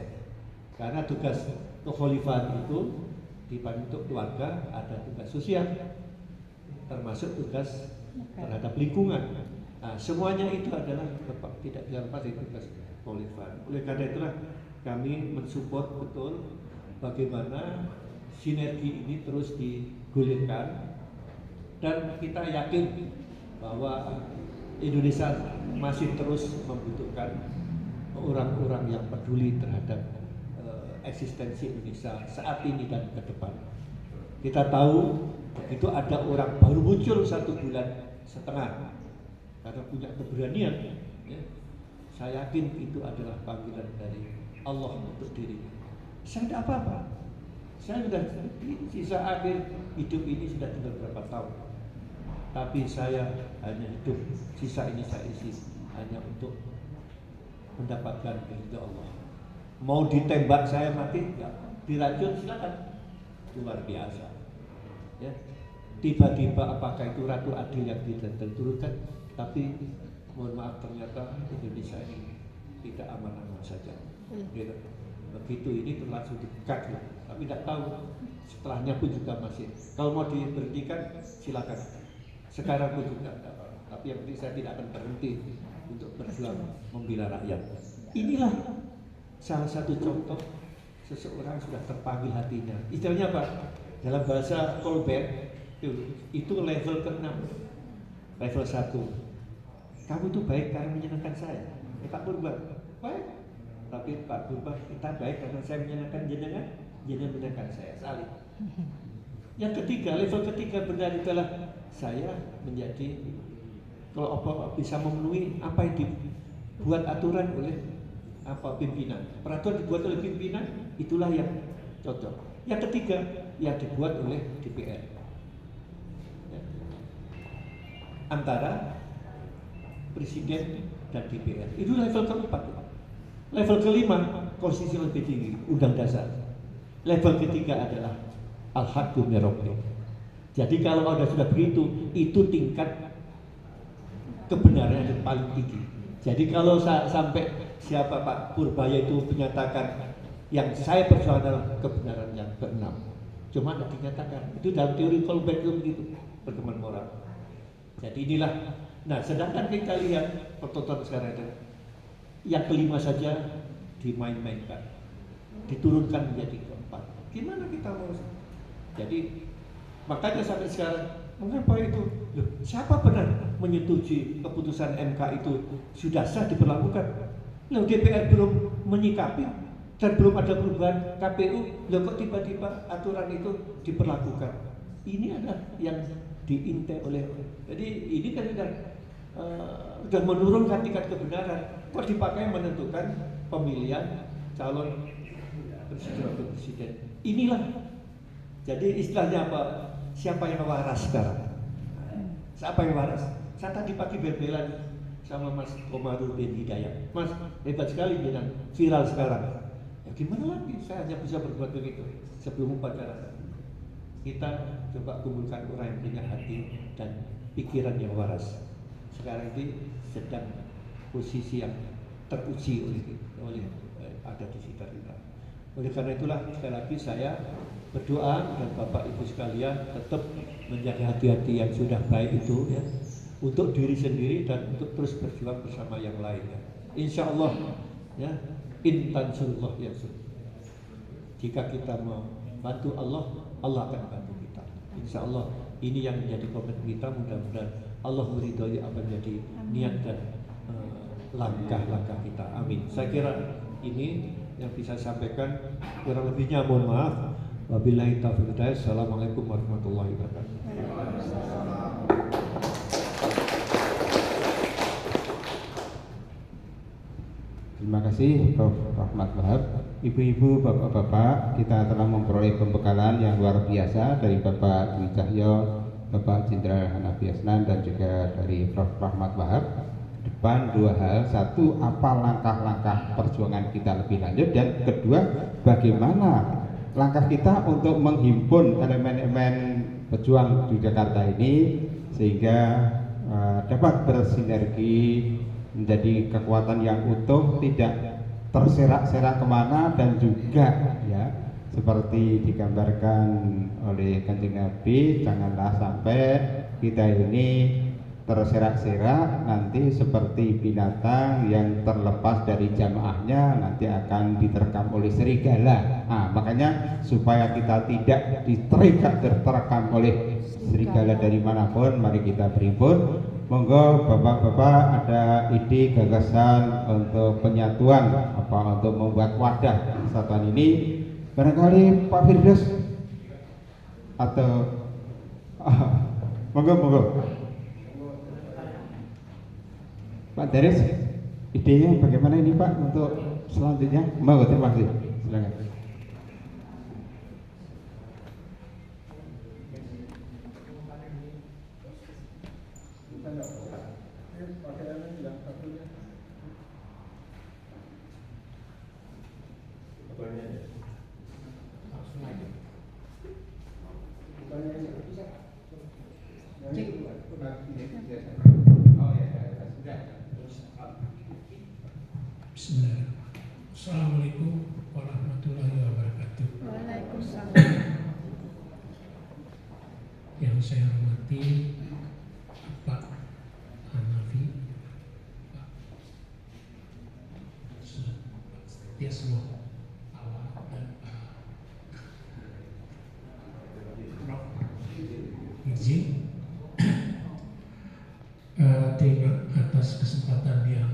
karena tugas kekhalifahan itu dibanding untuk keluarga ada tugas sosial, termasuk tugas terhadap lingkungan. Nah, semuanya itu adalah tidak bisa lepas dari tugas kekhalifahan. Oleh karena itulah kami mensupport betul bagaimana sinergi ini terus digulirkan, dan kita yakin bahwa Indonesia masih terus membutuhkan orang-orang yang peduli terhadap eksistensi Indonesia saat ini dan ke depan. Kita tahu begitu ada orang baru muncul 1 bulan setengah karena punya keberanian, ya, saya yakin itu adalah panggilan dari Allah untuk dirinya. Saya tidak apa-apa. Saya sudah sisa akhir hidup ini sudah tinggal berapa tahun. Tapi saya hanya hidup, sisa ini saya isi hanya untuk mendapatkan ridha Allah. Mau ditembak saya mati, ya, diracun silakan. Luar biasa. Ya. Tiba-tiba apakah itu Ratu Adil yang tidak terturunkan? Tapi mohon maaf ternyata Indonesia ini tidak aman-aman saja. Gitu. Begitu ini berlangsung dekat, tapi tidak tahu setelahnya pun juga masih. Kalau mau diberhentikan silakan. Sekarang pun juga tidak apa. Tapi yang penting saya tidak akan berhenti untuk berjuang membela rakyat. Inilah salah satu contoh seseorang sudah terpanggil hatinya. Istilahnya apa? Dalam bahasa Colbert itu level ke-6, level 1. Kamu tuh baik karena menyenangkan saya. Pak Purba, baik. Tapi Pak Purba, kita baik karena saya menyenangkan jenengan, jenengan menyenangkan saya. Saling. Yang ketiga, level ketiga benar adalah saya menjadi kalau apa bisa memenuhi apa yang dibuat aturan oleh pimpinan. Peraturan dibuat oleh pimpinan, itulah yang cocok. Yang ketiga, yang dibuat oleh DPR. Ya. Antara Presiden dan DPR. Itu level keempat. Level kelima, konstitusi lebih tinggi, undang dasar. Level ketiga adalah al-haqqu min rabbik. Jadi kalau sudah begitu, itu tingkat kebenaran yang paling tinggi. Jadi kalau sampai siapa Pak Purbaya itu menyatakan yang saya perjuangkan adalah kebenaran yang ke-6, cuma tidak dinyatakan. Itu dalam teori Colbert itu begitu, perkembangan moral. Jadi inilah. Nah, sedangkan kita lihat pertontonan sekarang itu, yang kelima saja dimain-mainkan, diturunkan menjadi keempat. Gimana kita mau? Jadi makanya sampai sekarang, mengapa itu? Loh, siapa benar menyetujui keputusan MK itu sudah sah diberlakukan? Loh, DPR belum menyikapi dan belum ada perubahan KPU. Loh, kok tiba-tiba aturan itu diberlakukan? Ini adalah yang diintai oleh. Jadi ini kan sudah menurunkan tingkat kebenaran. Kok dipakai menentukan pemilihan calon presiden. Inilah. Jadi istilahnya apa? Siapa yang waras sekarang? Siapa yang waras? Saya tadi pagi bel-belan sama Mas Komarudin Hidayat. Mas, hebat sekali bilang viral sekarang. Ya gimana lagi? Saya hanya bisa berbuat begitu sebelum upacara. Kita coba kumpulkan orang yang punya hati dan pikiran yang waras. Sekarang ini sedang posisi yang teruji oleh ada di sekitar kita. Oleh karena itulah sekali lagi saya berdoa dan Bapak Ibu sekalian tetap menjaga hati-hati yang sudah baik itu ya, untuk diri sendiri dan untuk terus berjuang bersama yang lainnya. Insya Allah ya, intansurullah ya. Jika kita mau bantu Allah, Allah akan bantu kita. Insya Allah ini yang menjadi komitmen kita. Mudah-mudahan Allah meridhoi apa yang menjadi niat dan langkah-langkah kita. Amin. Saya kira ini yang bisa saya sampaikan. Kurang lebihnya mohon maaf. Wabillahi taufiq hidayah. Assalamualaikum warahmatullahi wabarakatuh. Terima kasih Prof. Rahmat Wahab. Ibu-ibu, bapak-bapak, kita telah memperoleh pembekalan yang luar biasa dari Bapak Dwi Cahyo, Bapak Jenderal Hanafi Asnan, dan juga dari Prof. Rahmat Wahab. Depan dua hal, satu, apa langkah-langkah perjuangan kita lebih lanjut, dan kedua, bagaimana langkah kita untuk menghimpun elemen-elemen pejuang di Jakarta ini sehingga dapat bersinergi menjadi kekuatan yang utuh, tidak terserak-serak kemana, dan juga ya seperti digambarkan oleh Kanjeng Nabi, janganlah sampai kita ini terserak-serak nanti seperti binatang yang terlepas dari jamaahnya nanti akan diterkam oleh serigala. Nah, makanya supaya kita tidak tertekam oleh serigala dari manapun, mari kita berhimpun Monggo bapak-bapak ada ide gagasan untuk penyatuan untuk membuat wadah persatuan ini, barangkali Pak Firdaus atau monggo Pak Daris, idenya bagaimana ini Pak untuk selanjutnya? Monggo, terima kasih. Silakan. Bismillahirrahmanirrahim. Assalamualaikum warahmatullahi wabarakatuh. Waalaikumsalam. Yang saya hormati Pak Hanafi, Pak Setiasno Awal, dan Pak Prof. Izin terima atas kesempatan yang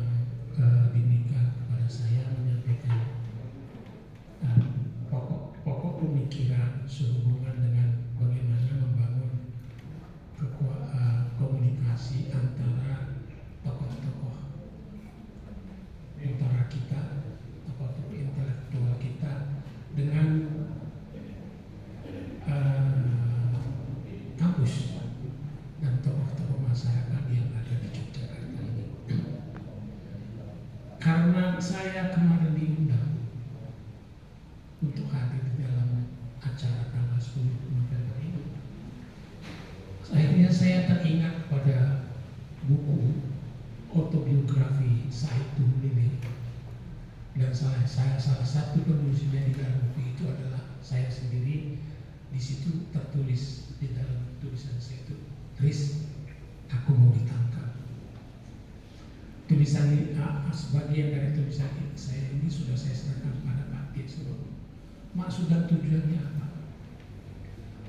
diberikan kepada saya menyampaikan pokok pemikiran sehubungan dengan bagaimana membangun komunikasi antara tokoh-tokoh antara kita, tokoh-tokoh intelektual kita dengan kampus dan tokoh-tokoh masyarakat yang ada di Yogyakarta ini. Karena saya kemarin diundang untuk hadir di dalam acara tanggal 10 November ini, akhirnya saya teringat pada buku autobiografi Said Lili, dan salah satu penulisnya di dalam buku itu adalah saya sendiri. Di situ tertulis di dalam tulisan saya itu, "Riz, aku mau ditangkap." Tulisan ini, sebagian dari tulisan saya ini sudah saya serahkan kepada Pak Tiasno. Maksud dan tujuannya apa?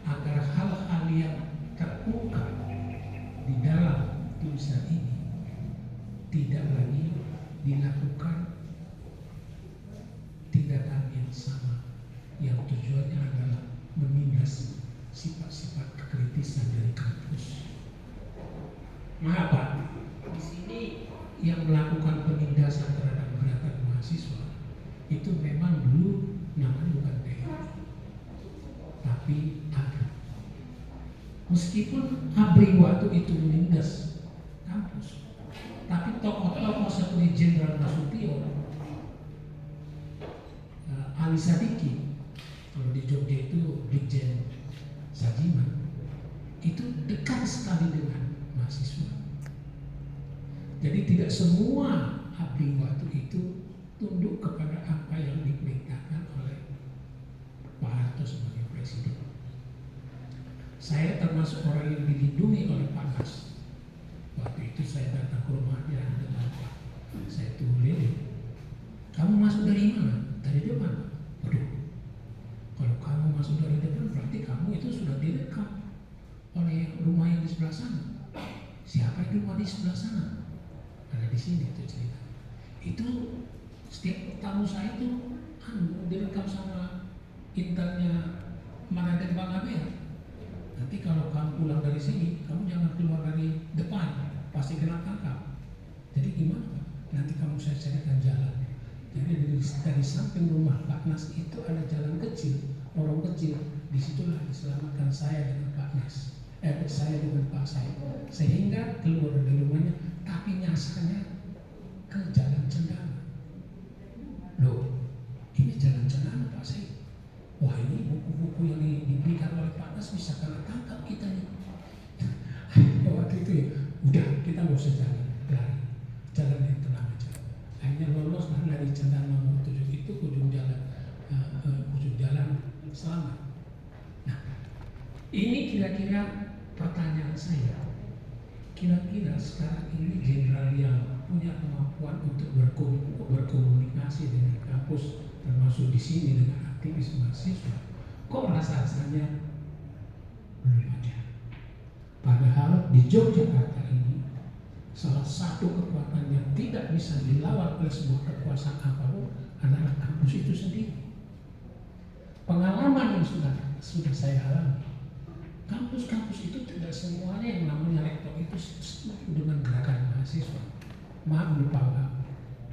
Agar hal-hal yang terungkap di dalam tulisan ini tidak lagi dilakukan tindakan yang sama, yang tujuannya adalah menindas sifat-sifat kekritisan dari kampus. Maaf Pak, di sini yang melakukan penindasan terhadap gerakan mahasiswa itu memang dulu namanya bukan DI, tapi ABRI. Meskipun ABRI waktu itu menindas kampus, tapi tokoh-tokoh seperti Jenderal Nasution, Ali Sadikin, kalau di Jogja itu Brigjen Sajiman, itu dekat sekali dengan mahasiswa. Jadi tidak semua ABRI waktu itu tunduk kepada apa yang diperintahkan oleh Pak Harto sebagai presiden. Saya termasuk orang yang dilindungi oleh Pak Nas. Waktu itu saya datang ke rumahnya dengan Pak, saya tulis, "Kamu masuk dari mana?" "Dari depan." "Waduh, kalau kamu masuk dari depan berarti kamu itu sudah direkam oleh rumah yang di sebelah sana." "Siapa yang rumah di sebelah sana?" "Ada di sini," itu cerita. Itu setiap tamu saya itu direkam sama intelnya Manager Bang Abel. "Nanti kalau kamu pulang dari sini, kamu jangan keluar dari depan, pasti kena tangkap." Jadi gimana Pak? "Nanti kamu saya carikan jalan." Jadi dari samping rumah Pak Nas itu ada jalan kecil, lorong kecil. Disitulah diselamatkan saya dengan Pak Nas. Saya dengan Pak Said, sehingga keluar dari rumahnya, tapi nyasarnya ke Jalan Cendana. Loh, ini Jalan Cendana Pak Said. Wah, ini buku-buku yang diberikan oleh Pak Nas bisa kena tangkap kita nih. Waktu itu ya, udah kita nggak usah lari, jalan yang tenang aja. Akhirnya lolos dari Cendana nomor 7 itu ke ujung jalan selamat. Nah, ini kira-kira pertanyaan saya. Kira-kira sekarang ini jenderal yang punya kemampuan untuk berkomunikasi dengan kampus, termasuk di sini dengan aktivis mahasiswa, kok rasanya belum ada. Padahal di Yogyakarta ini salah satu kekuatan yang tidak bisa dilawan oleh sebuah kekuasaan apapun adalah kampus itu sendiri. Pengalaman yang sudah saya alami, kampus-kampus itu tidak semuanya yang namanya rektor itu setuju dengan gerakan mahasiswa. Maaf lupa,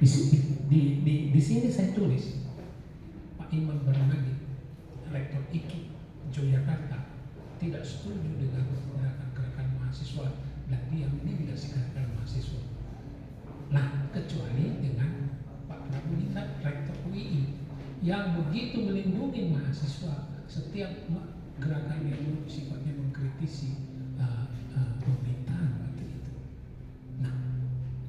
di sini saya tulis Pak Iman Barnadi, rektor IKI Yogyakarta, tidak setuju dengan gerakan mahasiswa dan dia meninggalkan gerakan mahasiswa. Nah, kecuali dengan Pak Prabowo rektor UII yang begitu melindungi mahasiswa setiap gerakan yang sifatnya mengkritisi pemerintahan waktu itu. Nah,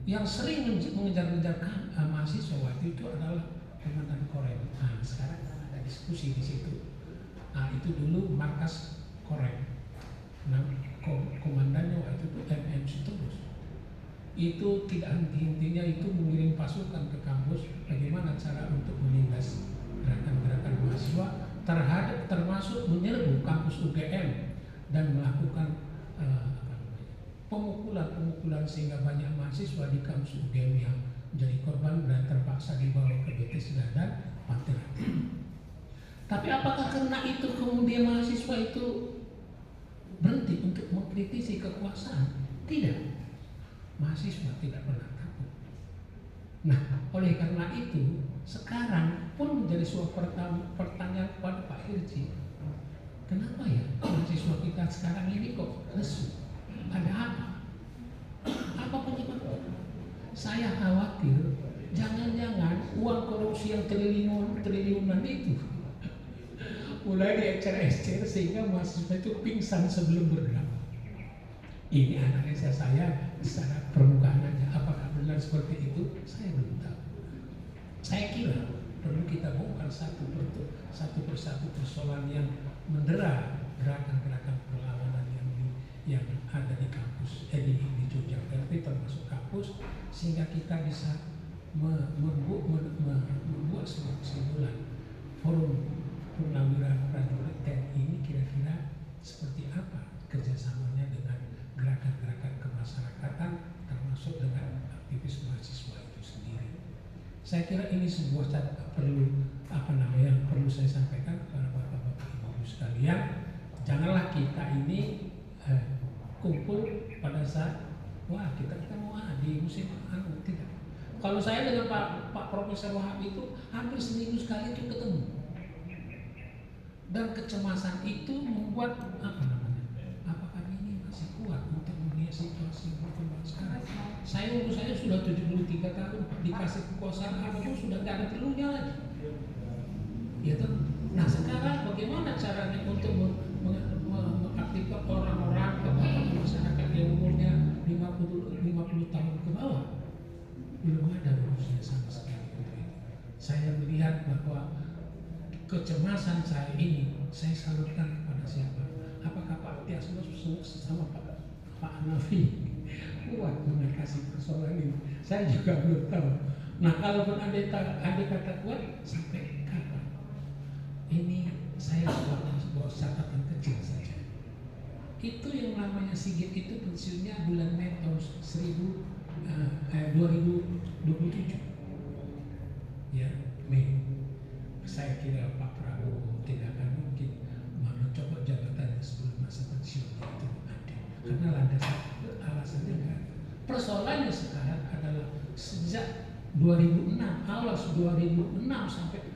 yang sering mengejar-ngejar mahasiswa waktu itu adalah Komandan Korem. Nah, sekarang ada diskusi di situ. Nah, itu dulu markas Korem. Nah, komandannya waktu itu MM Sitorus. Itu tidak henti-hentinya itu mengirim pasukan ke kampus bagaimana cara untuk menindas gerakan-gerakan mahasiswa termasuk menyerbu kampus UGM dan melakukan pemukulan sehingga banyak mahasiswa di kampus UGM yang menjadi korban dan terpaksa dibawa ke Bethesda dan Pantai. Tapi apakah karena itu kemudian mahasiswa itu berhenti untuk mengkritisi kekuasaan? Tidak. Mahasiswa tidak pernah takut. Nah, oleh karena itu sekarang pun menjadi sebuah pertanyaan kepada Pak Hirji, kenapa ya mahasiswa kita sekarang ini kok lesu? Ada apa? Apa penyebabnya? Saya khawatir jangan-jangan uang korupsi yang triliunan itu mulai diecer-ecer sehingga mahasiswa itu pingsan sebelum bergerak. Ini analisa saya secara permukaan aja. Apakah benar seperti itu? Saya belum tahu. Saya kira perlu kita bongkar satu persatu persoalan yang mendera gerakan-gerakan perlawanan yang ada di kampus di Yogyakarta, termasuk kampus, sehingga kita bisa membuat sebuah kesimpulan. Forum Purnawirawan Prajurit TNI ini kira-kira seperti apa kerjasamanya dengan gerakan-gerakan kemasyarakatan, termasuk dengan aktivis mahasiswa itu sendiri. Saya kira ini sebuah perlu saya sampaikan kepada bapak-bapak ibu sekalian. Janganlah kita ini kumpul pada saat kita mau di musim tidak. Kalau saya dengan Pak Profesor Wahab itu hampir seminggu sekali itu ketemu. Dan kecemasan itu membuat apakah ini masih kuat untuk melihat situasi berkembang sekarang? Saya sudah 73 tahun dikasih kekuasaan apapun sudah tidak ada perlunya lagi. Ya toh? Nah sekarang bagaimana caranya untuk mengaktifkan orang-orang kepada masyarakat yang umurnya 50 tahun ke bawah? Belum ada rumusnya sama sekali. Saya melihat bahwa kecemasan saya ini saya salurkan kepada siapa? Apakah Pak Tiasno sama Pak Hanafi kuat mengatasi persoalan ini? Saya juga belum tahu. Nah, kalaupun ada kata kuat, sampai kapan? Ini saya buat catatan kecil saja. Itu yang namanya Sigit itu pensiunnya bulan Mei tahun 2027. Ya, Mei. Saya kira Pak Prabowo tidak akan mungkin mencoba jabatannya sebelum masa pensiun itu ada. Karena landasan alasannya enggak. Persoalannya sekarang adalah sejak 2006, awal 2006 sampai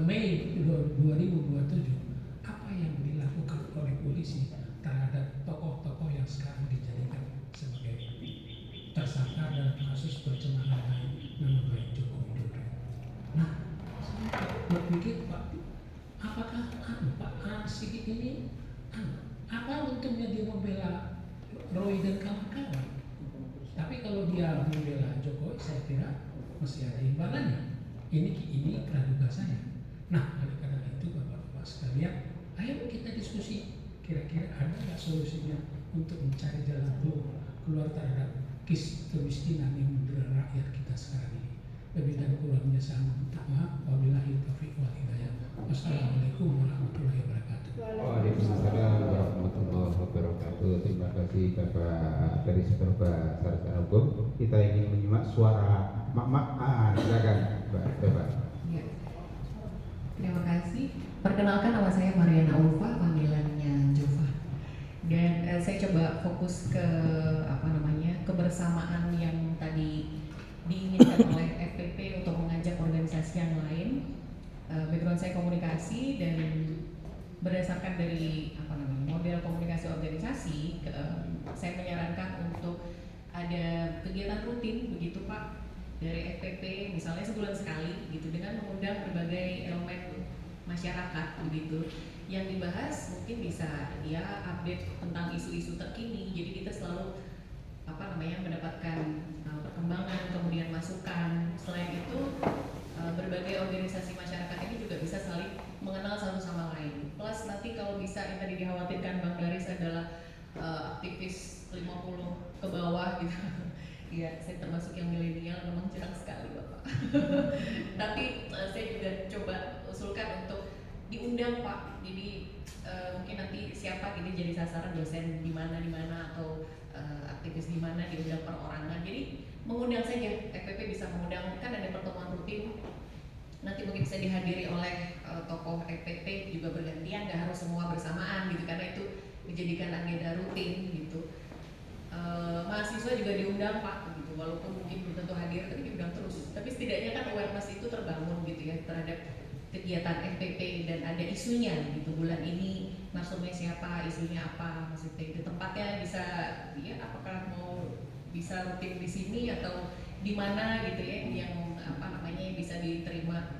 Mei 2027, apa yang dilakukan oleh polisi terhadap tokoh-tokoh yang sekarang dijadikan sebagai tersangka dalam kasus pencemaran nama baik Joko Widodo. Nah, berpikir Pak, apakah Pak Sigit ini apa untungnya dia membela Roy dan kawan-kawan? Tapi kalau dia membela Jokowi, saya kira masih ada imbalannya. Ini praduga saya. Nah, oleh karena itu Bapak-bapak sekalian, ayo kita diskusi. Kira-kira ada nggak solusinya untuk mencari jalan keluar terhadap kemiskinan yang mendera rakyat kita sekarang ini. Lebih dan kurangnya saya minta maaf. Wabillahi taufiq wal hidayah. Wassalamualaikum warahmatullahi wabarakatuh. Waalaikumsalam warahmatullahi wabarakatuh. Terima kasih Bapak dari Sarjana Hukum. suara mak-mak. Silakan Mbak Jova. Ya. Terima kasih. Perkenalkan, nama saya Mariana Ulfa, panggilannya Jova. Dan saya coba fokus ke kebersamaan yang tadi diinginkan oleh FPP untuk mengajak organisasi yang lain. Background saya komunikasi, dan berdasarkan dari model komunikasi organisasi, saya menyarankan untuk ada kegiatan rutin begitu Pak dari FPP, misalnya sebulan sekali gitu, dengan mengundang berbagai elemen masyarakat begitu. Yang dibahas mungkin bisa update tentang isu-isu terkini. Jadi kita selalu mendapatkan perkembangan, kemudian masukan. Selain itu berbagai organisasi masyarakat ini juga bisa saling mengenal satu sama lain. Plus nanti kalau bisa, yang tadi dikhawatirkan Bang Daris adalah aktivis 50 ke bawah gitu. Iya, saya termasuk yang milenial, memang jarang sekali Bapak. Tapi saya juga coba usulkan untuk diundang Pak. Jadi mungkin nanti siapa ini jadi sasaran, dosen di mana atau aktivis di mana, diundang perorangan. Jadi mengundang saja, FPP bisa mengundang, kan ada pertemuan rutin. Nanti mungkin bisa dihadiri oleh tokoh FPP juga bergantian, nggak harus semua bersamaan gitu, karena itu dijadikan agenda rutin gitu. Mahasiswa juga diundang Pak gitu, walaupun mungkin belum tentu hadir, tapi diundang terus. Tapi setidaknya kan awareness itu terbangun gitu ya terhadap kegiatan FPP, dan ada isunya gitu. Bulan ini narsumnya siapa, isunya apa, maksudnya itu tempatnya bisa apakah mau bisa rutin di sini atau di mana gitu ya, yang bisa diterima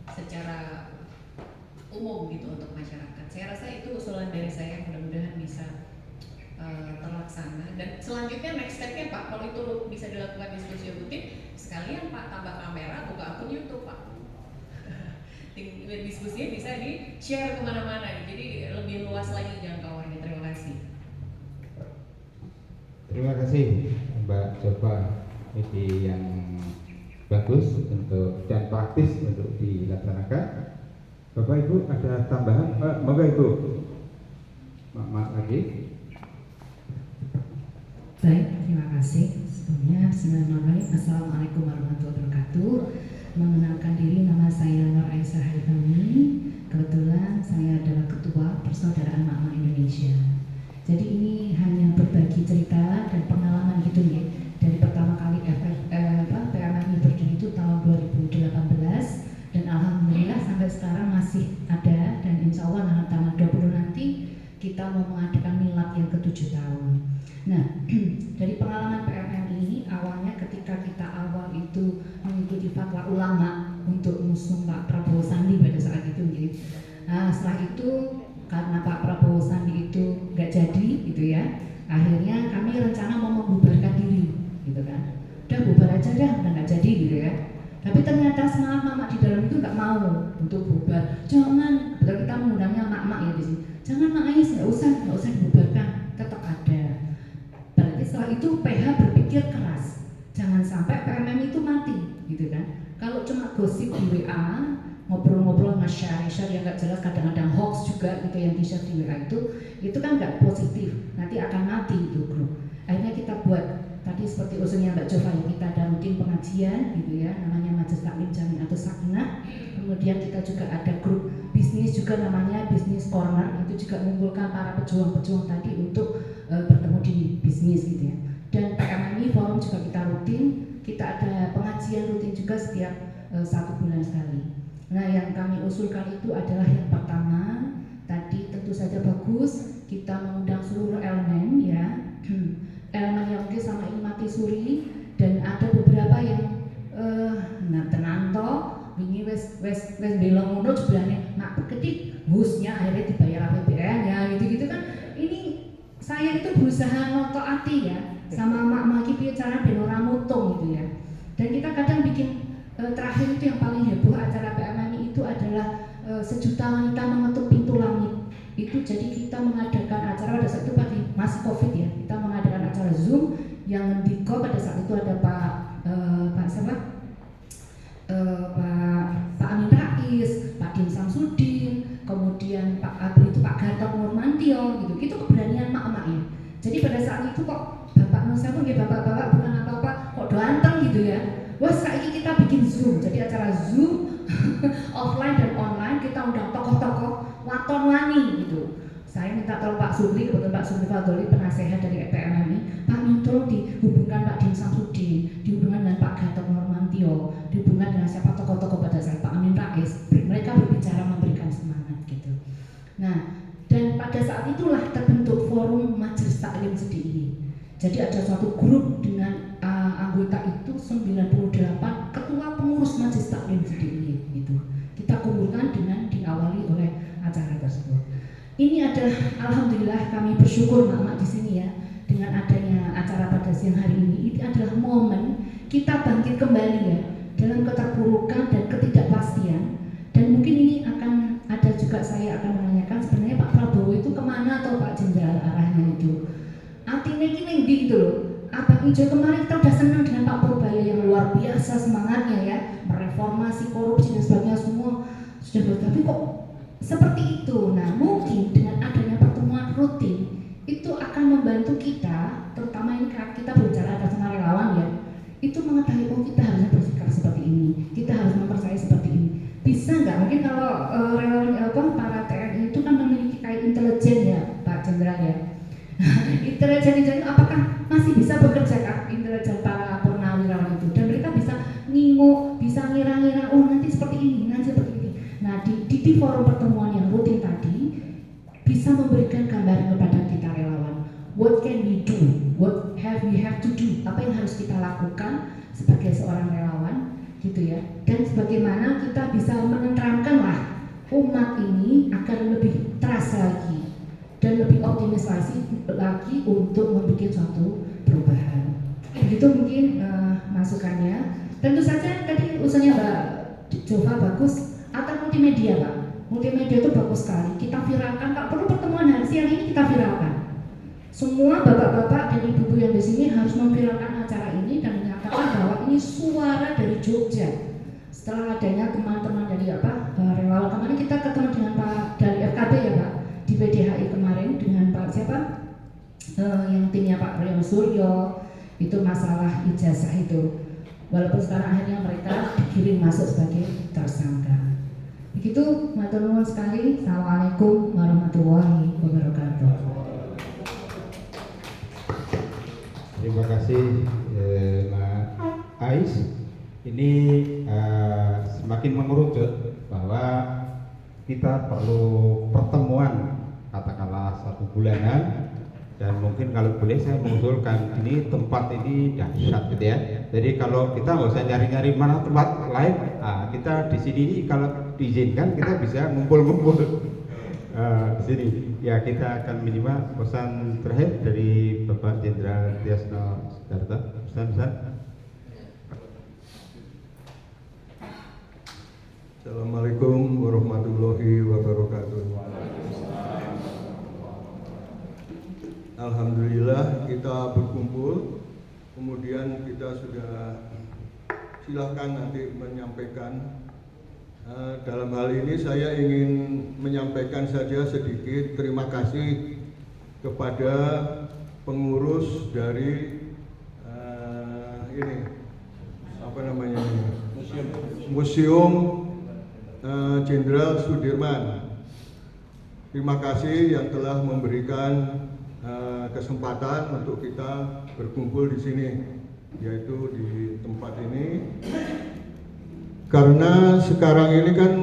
secara umum gitu untuk masyarakat. Saya rasa itu usulan dari saya, mudah-mudahan bisa terlaksana. Dan selanjutnya next step-nya Pak, kalau itu bisa dilakukan diskusi rutin, sekalian Pak tambah kamera, buka akun YouTube Pak. Diskusinya bisa di-share kemana-mana, jadi lebih luas lagi jangkauannya. Terima kasih. Terima kasih Mbak Jova, ide yang bagus dan praktis untuk dilaksanakan. Bapak Ibu ada tambahan? Moga Ibu. Mak lagi. Baik, terima kasih. Sebelumnya, bismillahirrahmanirrahim. Assalamualaikum warahmatullahi wabarakatuh. Mengenalkan diri, nama saya Nur Aisyah Haifami. Kebetulan saya adalah Ketua Persaudaraan Mak-Mak Indonesia. Jadi ini hanya berbagi cerita dan pengalaman gitu ya. Dari pertama kali PMMI berdiri itu tahun 2018, dan alhamdulillah sampai sekarang masih ada, dan insya Allah tanggal 20 nanti kita mau mengadakan milad yang ke-7 tahun. Nah, dari pengalaman PMMI ini, awalnya ketika kita awal itu mengikuti fatwa ulama untuk mengusung Pak Prabowo Sandi pada saat itu gitu. Nah, setelah itu karena Pak Prabowo Sandi itu nggak jadi gitu ya, akhirnya kami rencana mau membubarkan diri gitu kan. Udah bubar aja dah, udah nggak jadi gitu ya. Tapi ternyata semangat mama di dalam itu nggak mau untuk bubar. Jangan, betul, kita mengundangnya mak-mak ya di sini. Jangan Mak Ais, nggak usah dibubarkan, tetap ada. Berarti setelah itu PH berpikir keras, jangan sampai PMM itu mati, gitu kan? Kalau cuma gosip di WA, ngobrol-ngobrol nge-share yang nggak jelas, kadang-kadang hoax juga gitu yang di-share di WA itu kan nggak positif, nanti akan mati itu grup. Akhirnya kita buat tadi seperti usulnya Mbak Jova, ya, kita ada rutin pengajian gitu ya, namanya Majelis Taklim Jami atau Sakinah. Kemudian kita juga ada grup bisnis juga namanya Business Corner, itu juga mengumpulkan para pejuang-pejuang tadi untuk bertemu di bisnis gitu ya. Dan PMMI forum juga kita rutin, kita ada pengajian rutin juga setiap 1 bulan sekali. Nah, yang kami usulkan itu adalah yang pertama tadi tentu saja bagus kita mengundang seluruh elemen ya. Elemen yang mungkin sama ini mati suri, dan ada beberapa yang tenanto wingi wes belong ngono jebulane nak ketik husnya akhirnya dibayar APBN ya gitu-gitu kan. Ini saya itu berusaha ngotoati ya sama mak-mak iki piye cara ben ora mutung gitu ya. Dan kita kadang bikin terakhir itu yang paling heboh acara PMMI itu adalah 1 juta wanita mengetuk pintu langit. Itu jadi kita mengadakan acara pada saat itu masih Covid ya. Kita mengadakan acara Zoom yang diko pada saat itu ada Pak Amin Rais, Pak Din Samsudin, kemudian Pak Gatot Nurmantio gitu. Itu keberanian mak-mak ya. Jadi pada saat itu kok Bapak Nusa pun ya bapak-bapak bukan apa-apa kok doanteng gitu gitu ya. Wah, saiki kita bikin Zoom, jadi acara Zoom offline dan online, kita undang tokoh-tokoh waton wani gitu. Saya minta tolong Pak Supri, kebetulan Pak Supri Fadoli, penasehat dari PMMI, Pak Minto dihubungkan Pak Din Samsudin, dihubungkan dengan Pak Gatot Nurmantio, dihubungkan dengan siapa tokoh-tokoh pada saat Pak Amin Rais. Mereka berbicara memberikan semangat gitu. Nah, dan pada saat itulah terbentuk forum Majelis Taklim Sedi ini. Jadi ada suatu grup dengan anggota itu 98 ketua pengurus Majelis Taklim Sedi ini gitu. Kita kumpulkan dengan diawali oleh acara tersebut. Ini adalah alhamdulillah kami bersyukur Mak di sini ya, dengan adanya acara pada siang hari ini. Ini adalah momen kita bangkit kembali ya dalam keterpurukan dan ketidakpastian. Dan mungkin ini akan ada juga, saya akan menanyakan sebenarnya Pak Prabowo itu kemana atau Pak Jenderal arahnya itu. Artinya ini gitu loh. Abang Ijo kemarin kita udah senang dengan Pak Purbaya yang luar biasa semangatnya ya, mereformasi korupsi dan sebagainya semua sudah tapi kok seperti itu. Nah, mungkin dengan adanya pertemuan rutin itu akan membantu kita, terutama ini kita berbicara atas nama relawan ya, itu mengetahui oh kita harusnya bersikap seperti ini, kita harus mempercayai seperti ini. Bisa nggak? Mungkin kalau relawan para TNI itu kan memiliki kayak intelijen ya Pak Jenderal ya. Intelijen apakah masih bisa bekerja kan intelijen para purnawirawan itu, dan mereka bisa nginguk, bisa ngira-ngira oh nanti seperti ini, nanti seperti ini. Nah di forum pertemuan yang rutin tadi bisa memberikan gambaran kepada kita relawan, what can we do, what we have to do, apa yang harus kita lakukan sebagai seorang relawan gitu ya, dan bagaimana kita bisa menenteramkanlah umat ini agar lebih terasa lagi dan lebih optimis lagi untuk membuat suatu perubahan. Begitu mungkin masukannya. Tentu saja tadi usulnya Mbak Jova bagus, atau multimedia Pak. Multimedia itu bagus sekali. Kita viralkan, Pak, perlu pertemuan hari siang ini kita viralkan. Semua bapak-bapak dan ibu-ibu yang di sini harus memviralkan acara ini dan menyatakan bahwa ini suara dari Jogja. Setelah adanya teman-teman dari relawan kemarin, kita ketemu dengan Pak dari FKB ya Pak, di PDHI kemarin dengan Pak siapa yang timnya Pak Rio Suryo, itu masalah ijazah itu, walaupun sekarang akhirnya mereka dikirim masuk sebagai tersangka. Begitu, matur nuwun sekali. Assalamualaikum warahmatullahi wabarakatuh. Terima kasih Mbak Ais. Ini semakin mengerucut bahwa kita perlu pertemuan katakanlah 1 bulanan, dan mungkin kalau boleh saya mengusulkan ini tempat ini dahsyat gitu ya. Jadi kalau kita nggak usah nyari-nyari mana tempat lain, kita di sini ini kalau diizinkan kita bisa ngumpul-ngumpul di sini. Ya kita akan menyimak pesan terakhir dari Bapak Jenderal Tiasno Sidarta. Pesan-pesan. Assalamualaikum warahmatullahi wabarakatuh. Alhamdulillah kita berkumpul, kemudian kita sudah silahkan nanti menyampaikan. Dalam hal ini saya ingin menyampaikan saja sedikit terima kasih kepada pengurus dari Museum Jenderal Sudirman. Terima kasih yang telah memberikan kesempatan untuk kita berkumpul di sini, yaitu di tempat ini. Karena sekarang ini kan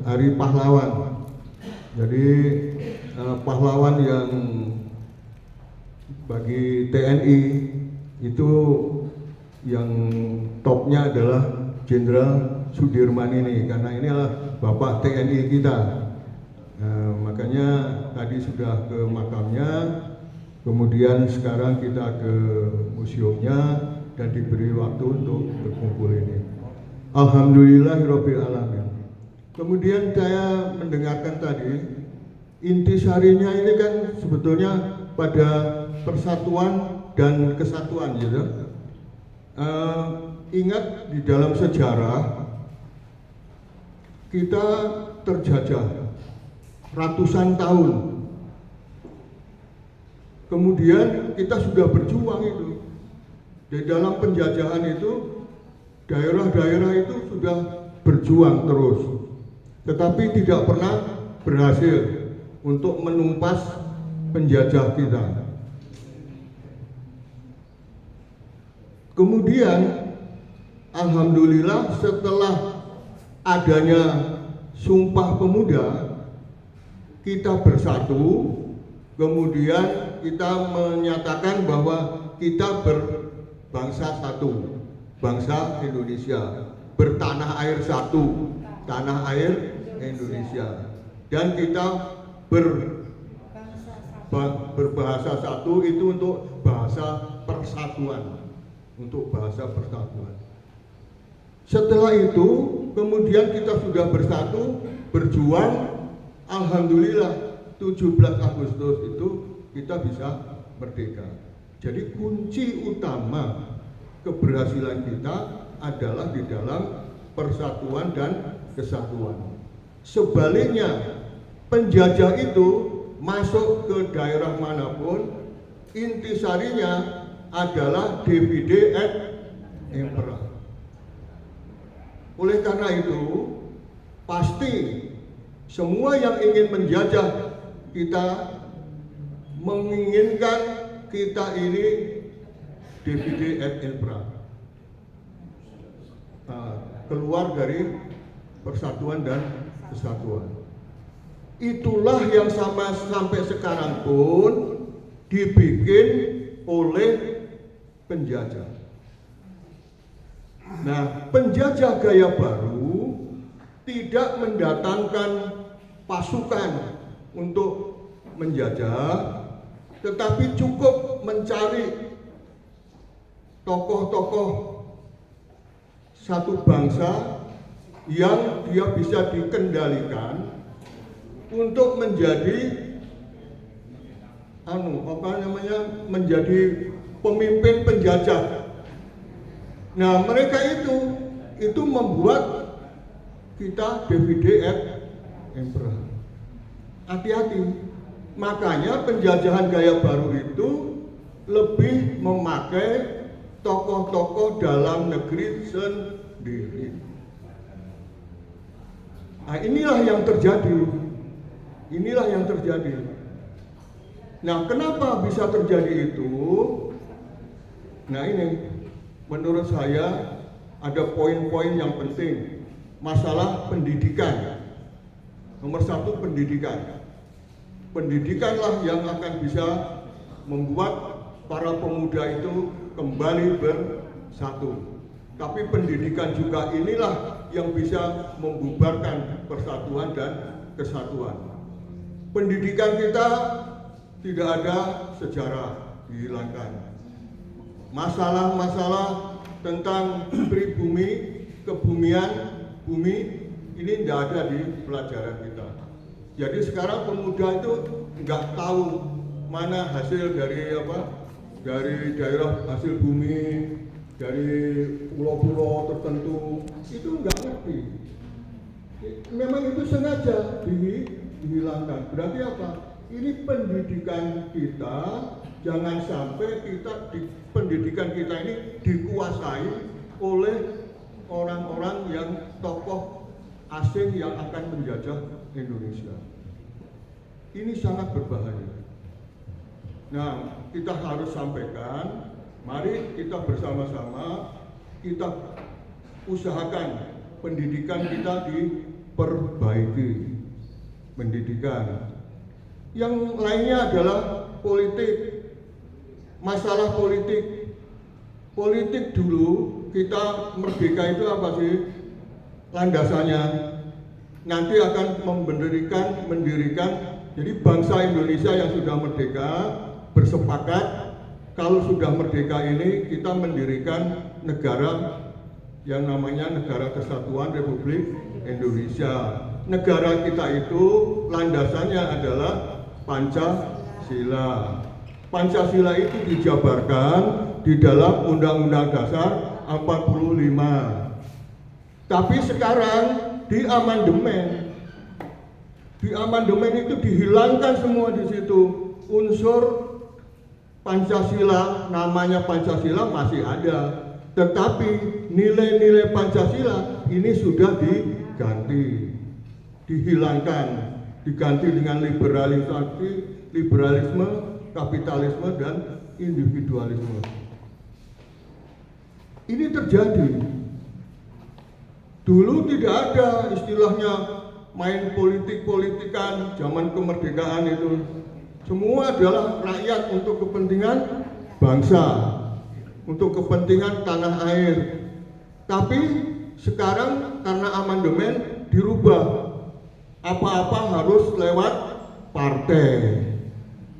Hari Pahlawan. Jadi pahlawan yang bagi TNI itu yang topnya adalah Jenderal Sudirman ini, karena ini adalah Bapak TNI kita. Makanya tadi sudah ke makamnya, kemudian sekarang kita ke museumnya dan diberi waktu untuk berkumpul ini. Alhamdulillahirabbil alamin. Kemudian saya mendengarkan tadi, intisarinya ini kan sebetulnya pada persatuan dan kesatuan gitu. Ingat di dalam sejarah kita terjajah ratusan tahun. Kemudian kita sudah berjuang itu. Di dalam penjajahan itu daerah-daerah itu sudah berjuang terus, tetapi tidak pernah berhasil untuk menumpas penjajah kita. Kemudian alhamdulillah setelah adanya Sumpah Pemuda, kita bersatu, kemudian kita menyatakan bahwa kita berbangsa satu, bangsa Indonesia, bertanah air satu, tanah air Indonesia, dan kita berbahasa satu itu untuk bahasa persatuan, untuk bahasa persatuan. Setelah itu kemudian kita sudah bersatu, berjuang, alhamdulillah 17 Agustus itu kita bisa merdeka. Jadi kunci utama keberhasilan kita adalah di dalam persatuan dan kesatuan. Sebaliknya, penjajah itu masuk ke daerah manapun, intisarinya adalah divide et impera. Oleh karena itu, pasti semua yang ingin menjajah kita menginginkan kita ini divide et impera, keluar dari persatuan dan kesatuan. Itulah yang sampai sekarang pun dibikin oleh penjajah. Nah, penjajah gaya baru tidak mendatangkan pasukan untuk menjajah, tetapi cukup mencari tokoh-tokoh satu bangsa yang dia bisa dikendalikan untuk menjadi menjadi pemimpin penjajah. Nah, mereka itu membuat kita divide et impera. Hati-hati. Makanya penjajahan gaya baru itu lebih memakai tokoh-tokoh dalam negeri sendiri. Nah, inilah yang terjadi. Inilah yang terjadi. Nah, kenapa bisa terjadi itu? Nah, ini menurut saya ada poin-poin yang penting. Masalah pendidikan. Nomor satu, pendidikan. Pendidikanlah yang akan bisa membuat para pemuda itu kembali bersatu. Tapi pendidikan juga inilah yang bisa membubarkan persatuan dan kesatuan. Pendidikan kita tidak ada sejarah, dihilangkan. Masalah-masalah tentang pribumi, kebumian, bumi ini tidak ada di pelajaran kita. Jadi sekarang pemuda itu nggak tahu mana hasil dari dari daerah hasil bumi, dari pulau-pulau tertentu, itu nggak ngerti. Memang itu sengaja dihilangkan. Berarti apa? Ini pendidikan kita, jangan sampai pendidikan kita ini dikuasai oleh orang-orang yang tokoh asing yang akan menjajah Indonesia. Ini sangat berbahaya. Nah, kita harus sampaikan, mari kita bersama-sama kita usahakan pendidikan kita diperbaiki. Pendidikan. Yang lainnya adalah politik. Masalah politik. Politik dulu kita merdeka itu apa sih? Landasannya nanti akan mendirikan jadi bangsa Indonesia yang sudah merdeka bersepakat kalau sudah merdeka ini kita mendirikan negara yang namanya Negara Kesatuan Republik Indonesia. Negara kita itu landasannya adalah Pancasila. Pancasila itu dijabarkan di dalam Undang-Undang Dasar 45. Tapi sekarang di amandemen itu dihilangkan semua di situ unsur Pancasila, namanya Pancasila masih ada, tetapi nilai-nilai Pancasila ini sudah diganti, dihilangkan, diganti dengan liberalisme, kapitalisme, dan individualisme. Ini terjadi. Dulu tidak ada istilahnya main politik-politikan zaman kemerdekaan itu. Semua adalah rakyat untuk kepentingan bangsa, untuk kepentingan tanah air. Tapi sekarang karena amandemen dirubah, apa-apa harus lewat partai.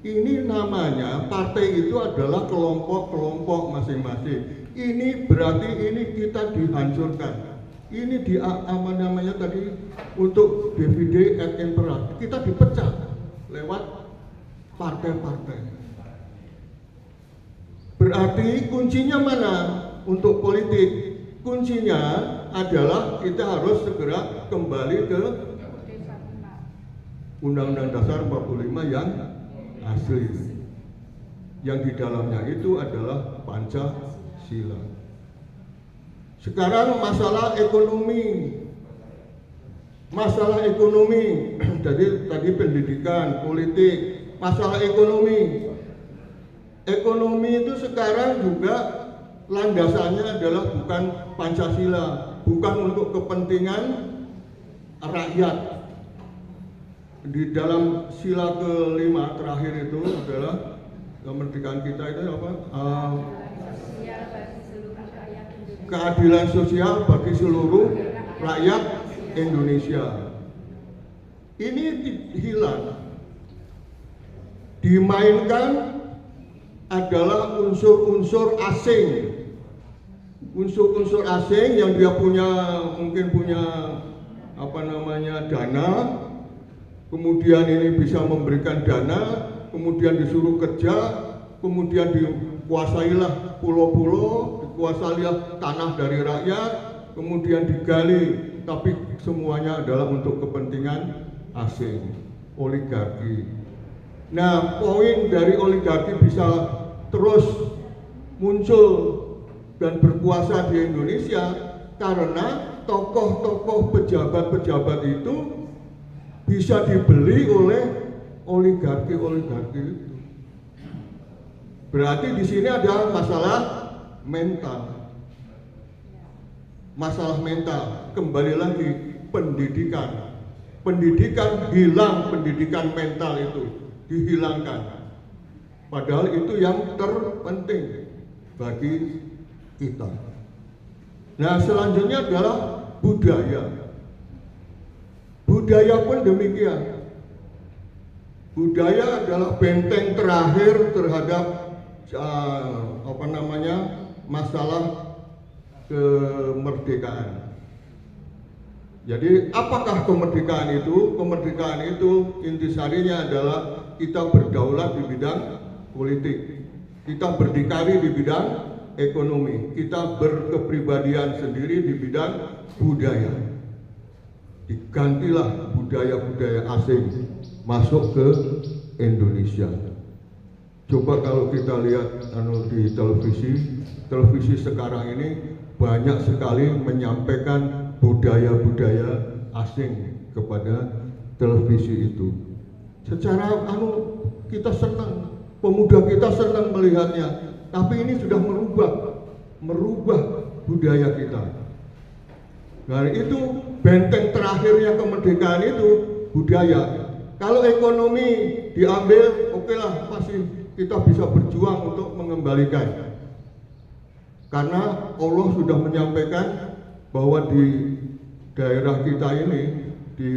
Ini namanya partai itu adalah kelompok-kelompok masing-masing. Ini berarti ini kita dihancurkan. Ini di namanya tadi untuk divide et impera, kita dipecah lewat partai-partai. Berarti kuncinya mana untuk politik? Kuncinya adalah kita harus segera kembali ke Undang-Undang Dasar 45 yang asli. Yang di dalamnya itu adalah Pancasila. Sekarang masalah ekonomi. Masalah ekonomi. Jadi tadi pendidikan, politik, masalah ekonomi. Ekonomi itu sekarang juga landasannya adalah bukan Pancasila, bukan untuk kepentingan rakyat. Di dalam sila kelima terakhir itu adalah kemerdekaan kita itu apa? Keadilan sosial bagi seluruh rakyat Indonesia. Ini hilang. Dimainkan adalah unsur-unsur asing. Unsur-unsur asing yang dia mungkin punya dana, kemudian ini bisa memberikan dana, kemudian disuruh kerja, kemudian dikuasailah pulau-pulau, dikuasailah tanah dari rakyat, kemudian digali, tapi semuanya adalah untuk kepentingan asing, oligarki. Nah, poin dari oligarki bisa terus muncul dan berkuasa di Indonesia karena tokoh-tokoh pejabat-pejabat itu bisa dibeli oleh oligarki-oligarki itu. Berarti di sini ada masalah mental. Masalah mental, kembali lagi pendidikan. Pendidikan hilang, pendidikan mental itu dihilangkan. Padahal itu yang terpenting bagi kita. Nah, selanjutnya adalah budaya. Budaya pun demikian. Budaya adalah benteng terakhir terhadap masalah kemerdekaan. Jadi apakah kemerdekaan itu? Kemerdekaan itu intisarinya adalah kita berdaulat di bidang politik, kita berdikari di bidang ekonomi, kita berkepribadian sendiri di bidang budaya. Digantilah budaya-budaya asing masuk ke Indonesia. Coba kalau kita lihat di televisi sekarang ini banyak sekali menyampaikan budaya-budaya asing kepada televisi itu. Secara kita senang, pemuda kita senang melihatnya, tapi ini sudah merubah budaya kita. Nah, itu benteng terakhirnya kemerdekaan itu budaya. Kalau ekonomi diambil, oke lah, masih kita bisa berjuang untuk mengembalikan. Karena Allah sudah menyampaikan bahwa di daerah kita ini, di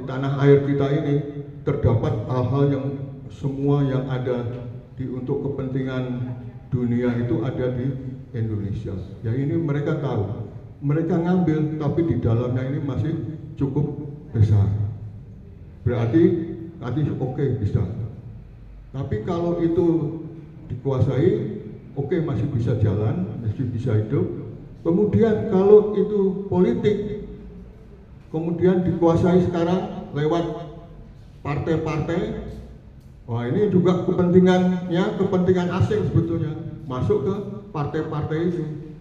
tanah air kita ini terdapat hal-hal yang semua yang ada untuk kepentingan dunia itu ada di Indonesia. Ya ini mereka tahu, mereka ngambil, tapi di dalamnya ini masih cukup besar. Berarti tadi oke, bisa. Tapi kalau itu dikuasai, oke, masih bisa jalan, masih bisa hidup. Kemudian kalau itu politik, kemudian dikuasai sekarang lewat partai-partai, Wah, ini juga kepentingan asing sebetulnya masuk ke partai-partai itu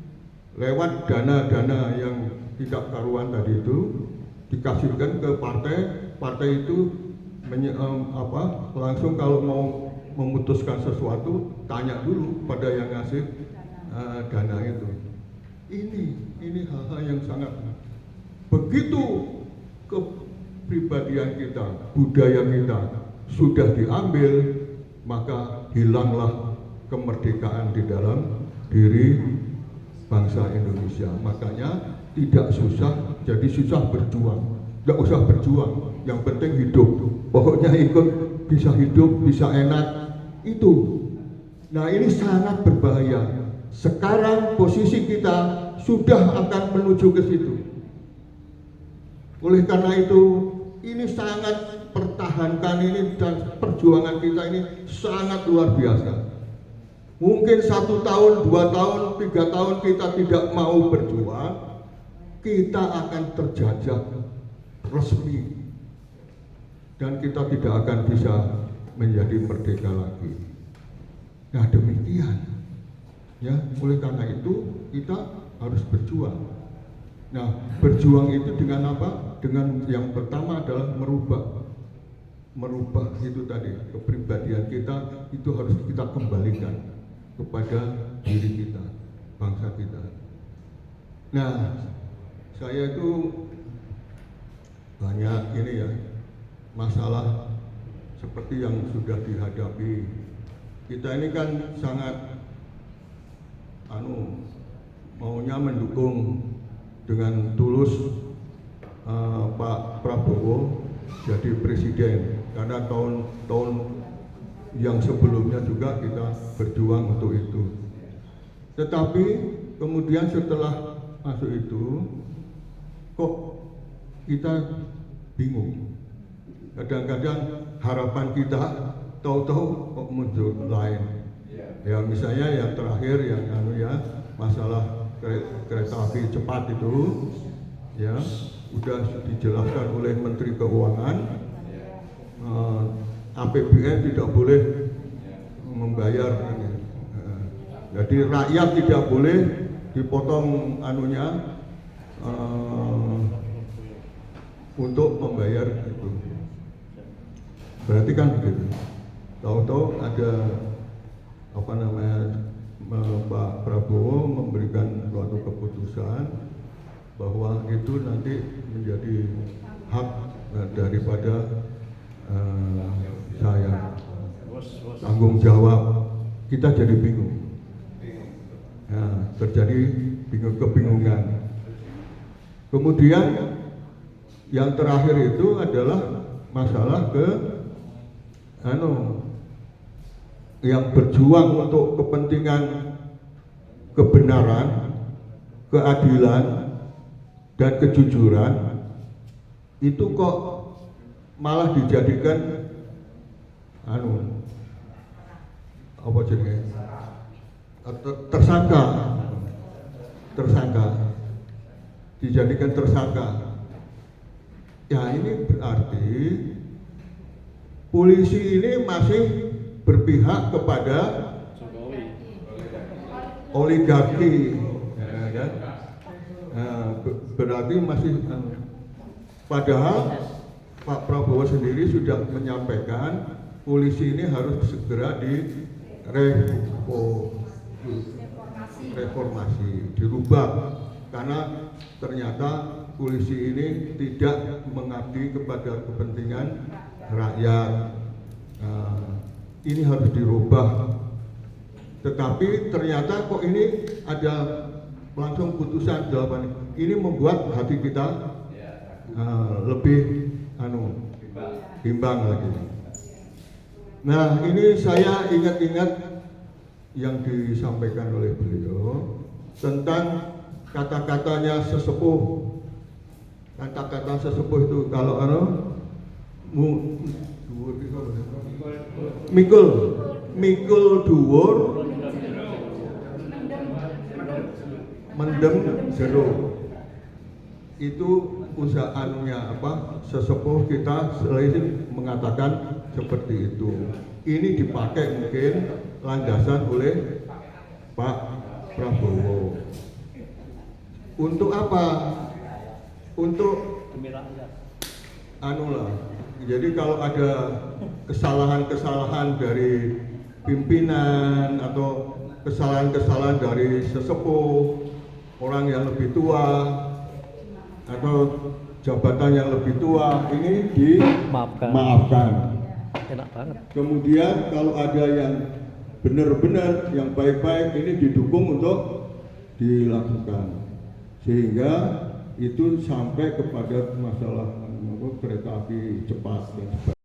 lewat dana-dana yang tidak karuan tadi itu dikasihkan ke partai itu langsung kalau mau memutuskan sesuatu tanya dulu pada yang ngasih dana itu. Ini hal-hal yang sangat begitu kepribadian kita, budaya kita sudah diambil, maka hilanglah kemerdekaan di dalam diri bangsa Indonesia. Makanya tidak susah, jadi susah berjuang. Tidak usah berjuang, yang penting hidup. Pokoknya ikut, bisa hidup, bisa enak, itu. Nah, ini sangat berbahaya. Sekarang posisi kita sudah akan menuju ke situ. Oleh karena itu, ini sangat pertahankan ini dan perjuangan kita ini sangat luar biasa. Mungkin 1 tahun, 2 tahun, 3 tahun kita tidak mau berjuang, kita akan terjajah resmi dan kita tidak akan bisa menjadi merdeka lagi. Nah, demikian ya, oleh karena itu kita harus berjuang. Nah, berjuang itu dengan apa? Dengan yang pertama adalah merubah itu tadi, kepribadian kita itu harus kita kembalikan kepada diri kita, bangsa kita. Nah, saya itu banyak ini ya, masalah seperti yang sudah dihadapi. Kita ini kan sangat maunya mendukung dengan tulus Pak Prabowo jadi presiden, karena tahun-tahun yang sebelumnya juga kita berjuang untuk itu. Tetapi kemudian setelah masuk itu, kok kita bingung. Kadang-kadang harapan kita tahu-tahu kok muncul lain. Ya, misalnya yang terakhir yang masalah kereta api cepat itu, ya sudah dijelaskan oleh Menteri Keuangan, APBN tidak boleh membayar ini. Jadi rakyat tidak boleh dipotong untuk membayar itu. Berarti kan begitu. Tahu-tahu ada Pak Prabowo memberikan suatu keputusan bahwa itu nanti menjadi hak daripada saya, tanggung jawab. Kita jadi bingung. Nah, terjadi kebingungan. Kemudian yang terakhir itu adalah masalah yang berjuang untuk kepentingan kebenaran, keadilan, dan kejujuran itu kok malah dijadikan tersangka, dijadikan tersangka. Ya, ini berarti polisi ini masih berpihak kepada oligarki, ya. Berarti masih, padahal Pak Prabowo sendiri sudah menyampaikan polisi ini harus segera reformasi, dirubah, karena ternyata polisi ini tidak mengabdi kepada kepentingan rakyat. Ini harus dirubah. Tetapi ternyata kok ini ada langsung putusan jawaban. Ini membuat hati kita lebih bimbang lagi. Nah, ini saya ingat-ingat yang disampaikan oleh beliau tentang kata-katanya sesepuh. Kata-kata sesepuh itu kalau mikul dhuwur mendem jero. Itu usaha sesepuh kita selalu mengatakan seperti itu. Ini dipakai mungkin landasan oleh Pak Prabowo. Untuk apa? Untuk jadi kalau ada kesalahan-kesalahan dari pimpinan atau kesalahan-kesalahan dari sesepuh, orang yang lebih tua atau jabatan yang lebih tua, ini dimaafkan. Enak banget. Kemudian kalau ada yang benar-benar yang baik-baik, ini didukung untuk dilakukan, sehingga itu sampai kepada masalah kereta api cepat dan sebagainya.